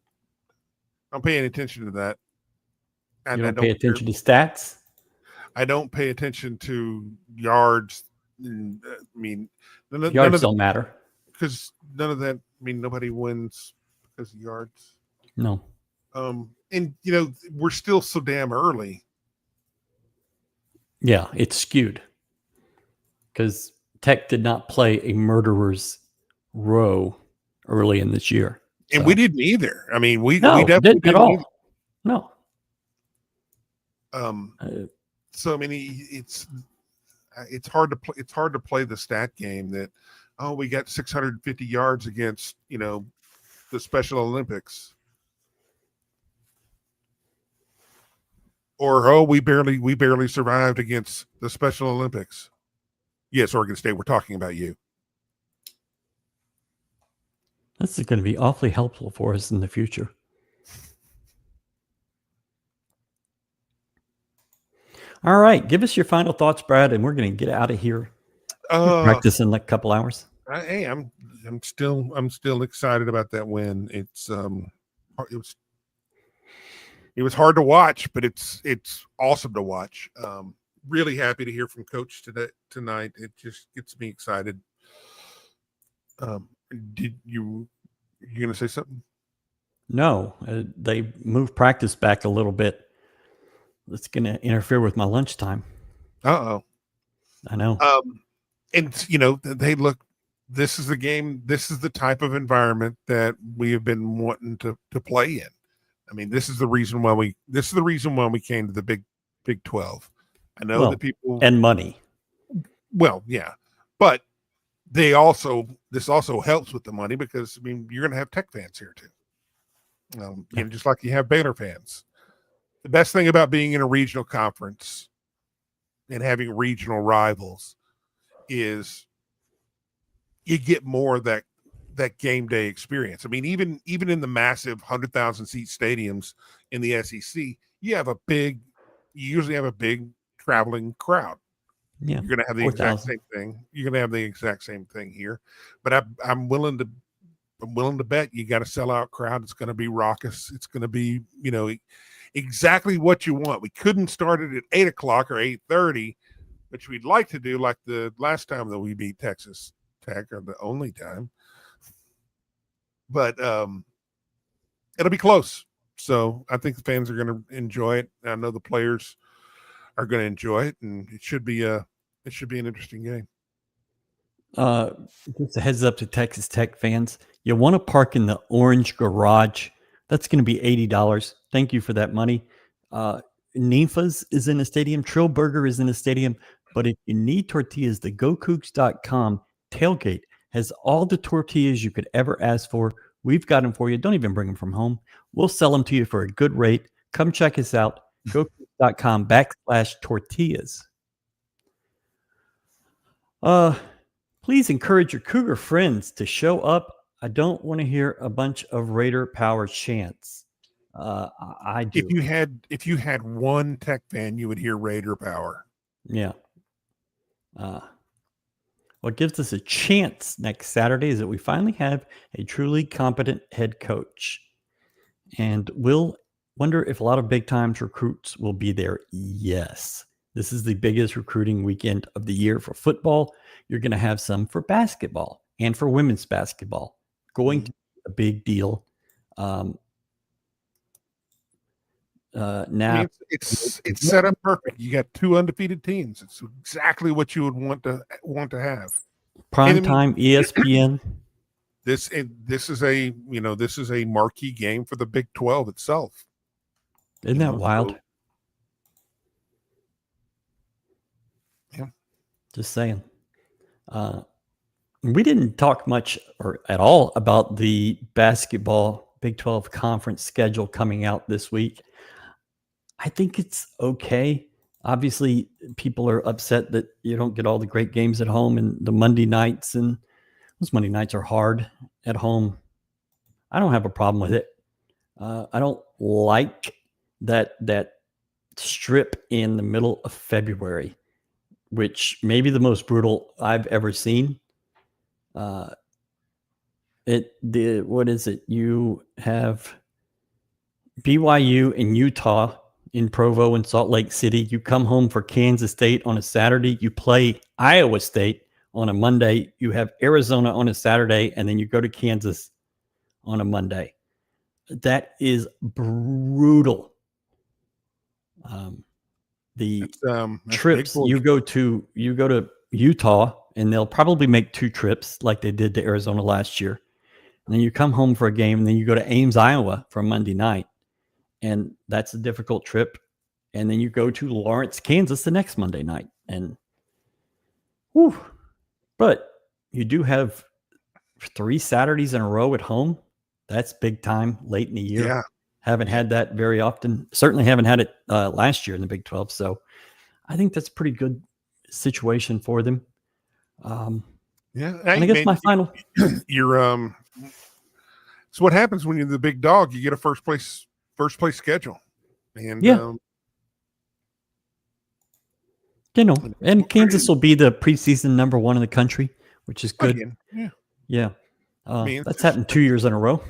I'm paying attention to that. And you don't pay attention to stats? I don't pay attention to yards. Yards don't matter. Because none of that, nobody wins because of yards. No. And, we're still so damn early. Yeah, it's skewed. Because Tech did not play a murderer's row early in this year. And we didn't either. We definitely didn't at all. No. So it's hard to play. It's hard to play the stat game that we got 650 yards against the Special Olympics, or we barely survived against the Special Olympics. Yes, Oregon State, we're talking about you. This is going to be awfully helpful for us in the future. All right. Give us your final thoughts, Brad, and we're going to get out of here. Practice in like a couple hours. Hey, I'm still excited about that win. It was hard to watch, but it's awesome to watch. Really happy to hear from Coach tonight. It just gets me excited. Did you You going to say something? No, they moved practice back a little bit. That's going to interfere with my lunchtime. Uh-oh. I know. And, you know, they look, this is the game. This is the type of environment that we have been wanting to play in. I mean, this is the reason why we came to the Big 12. I know that people and money. Well, yeah, but this also helps with the money because, I mean, you're going to have Tech fans here too. You know, just like you have Baylor fans. The best thing about being in a regional conference and having regional rivals is you get more of that game day experience. I mean, even in the massive 100,000 seat stadiums in the SEC, you usually have a big traveling crowd. Yeah, you're going to have the 4,000. exact same thing. You're going to have the exact same thing here. But I'm willing to bet you got a sellout crowd. It's going to be raucous. It's going to be, you know, exactly what you want. We couldn't start it at 8:00 or 8:30, which we'd like to do like the last time that we beat Texas Tech, or the only time. But it'll be close. So I think the fans are going to enjoy it. I know the players are going to enjoy it, and it should be an interesting game. Just a heads up to Texas Tech fans. You want to park in the orange garage. That's going to be $80. Thank you for that money. Ninfa's is in the stadium. Trill Burger is in the stadium. But if you need tortillas, the GoCoogs.com tailgate has all the tortillas you could ever ask for. We've got them for you. Don't even bring them from home. We'll sell them to you for a good rate. Come check us out. GoCoogs.com/tortillas. Please encourage your Cougar friends to show up. I don't want to hear a bunch of Raider power chants. I do. If you had one Tech fan, you would hear Raider power. Yeah. What gives us a chance next Saturday is that we finally have a truly competent head coach. And we'll wonder if a lot of big-time recruits will be there. Yes. This is the biggest recruiting weekend of the year for football. You're going to have some for basketball and for women's basketball. Going to be a big deal. Now I mean, it's set up perfect. You got two undefeated teams. It's exactly what you would want to have. Prime time ESPN. This is a marquee game for the Big 12 itself. Isn't that wild? Yeah. Just saying. We didn't talk much or at all about the basketball Big 12 conference schedule coming out this week. I think it's okay. Obviously, people are upset that you don't get all the great games at home and the Monday nights, and those Monday nights are hard at home. I don't have a problem with it. I don't like that strip in the middle of February, which may be the most brutal I've ever seen. What is it? You have BYU and Utah in Provo and Salt Lake City. You come home for Kansas State on a Saturday. You play Iowa State on a Monday. You have Arizona on a Saturday, and then you go to Kansas on a Monday. That is brutal. The trips you go to Utah, and they'll probably make two trips like they did to Arizona last year. And then you come home for a game, and then you go to Ames, Iowa for Monday night. And that's a difficult trip. And then you go to Lawrence, Kansas the next Monday night. And but you do have 3 Saturdays in a row at home. That's big time late in the year. Yeah. Haven't had that very often. Certainly haven't had it last year in the Big 12. So I think that's a pretty good situation for them. Yeah. And I guess my final. You're so what happens when you're the big dog? You get a first place schedule. And and Kansas will be the preseason number 1 in the country, which is good. Again, yeah. I mean, that's happened 2 years in a row.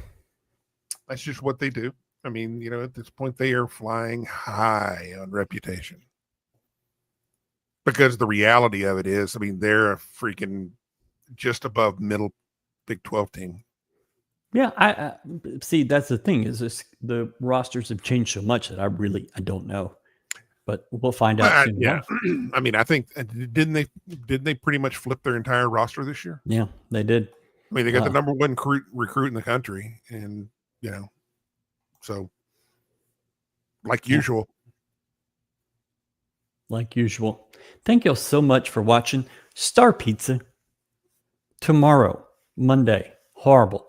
That's just what they do. I mean, at this point, they are flying high on reputation. Because the reality of it is, I mean, they're a freaking just above middle Big 12 team. Yeah, I see. That's the thing is the rosters have changed so much that I don't know, but we'll find out soon. Yeah, I mean, I think didn't they pretty much flip their entire roster this year? Yeah, they did. I mean, they got the number one recruit in the country, and so like usual. Like usual. Thank you all so much for watching. Star Pizza tomorrow, Monday. Horrible.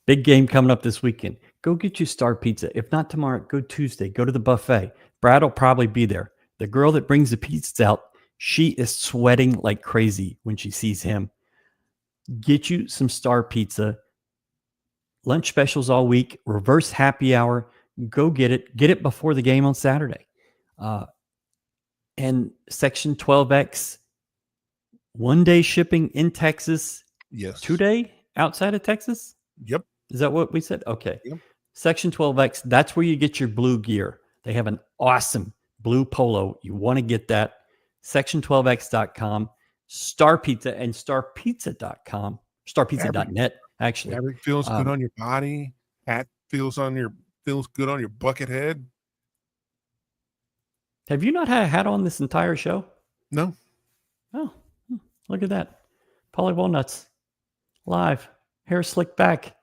Big game coming up this weekend. Go get you Star Pizza. If not tomorrow, go Tuesday. Go to the buffet. Brad will probably be there. The girl that brings the pizzas out, she is sweating like crazy when she sees him. Get you some Star Pizza. Lunch specials all week. Reverse happy hour. Go get it. Get it before the game on Saturday. And Section 12X, 1 day shipping in Texas. Yes. 2 day outside of Texas? Yep. Is that what we said? Okay. Yep. Section 12X, that's where you get your blue gear. They have an awesome blue polo. You want to get that. Section12x.com, Star Pizza, and starpizza.com, starpizza.net, actually. Fabric feels good on your body. Hat feels good on your bucket head. Have you not had a hat on this entire show? No. Oh, look at that. Polly Walnuts, live, hair slicked back.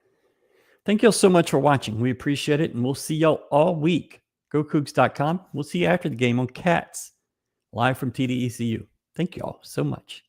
Thank you all so much for watching. We appreciate it, and we'll see y'all all week. GoCoogs.com. We'll see you after the game on Cats, live from TDECU. Thank you all so much.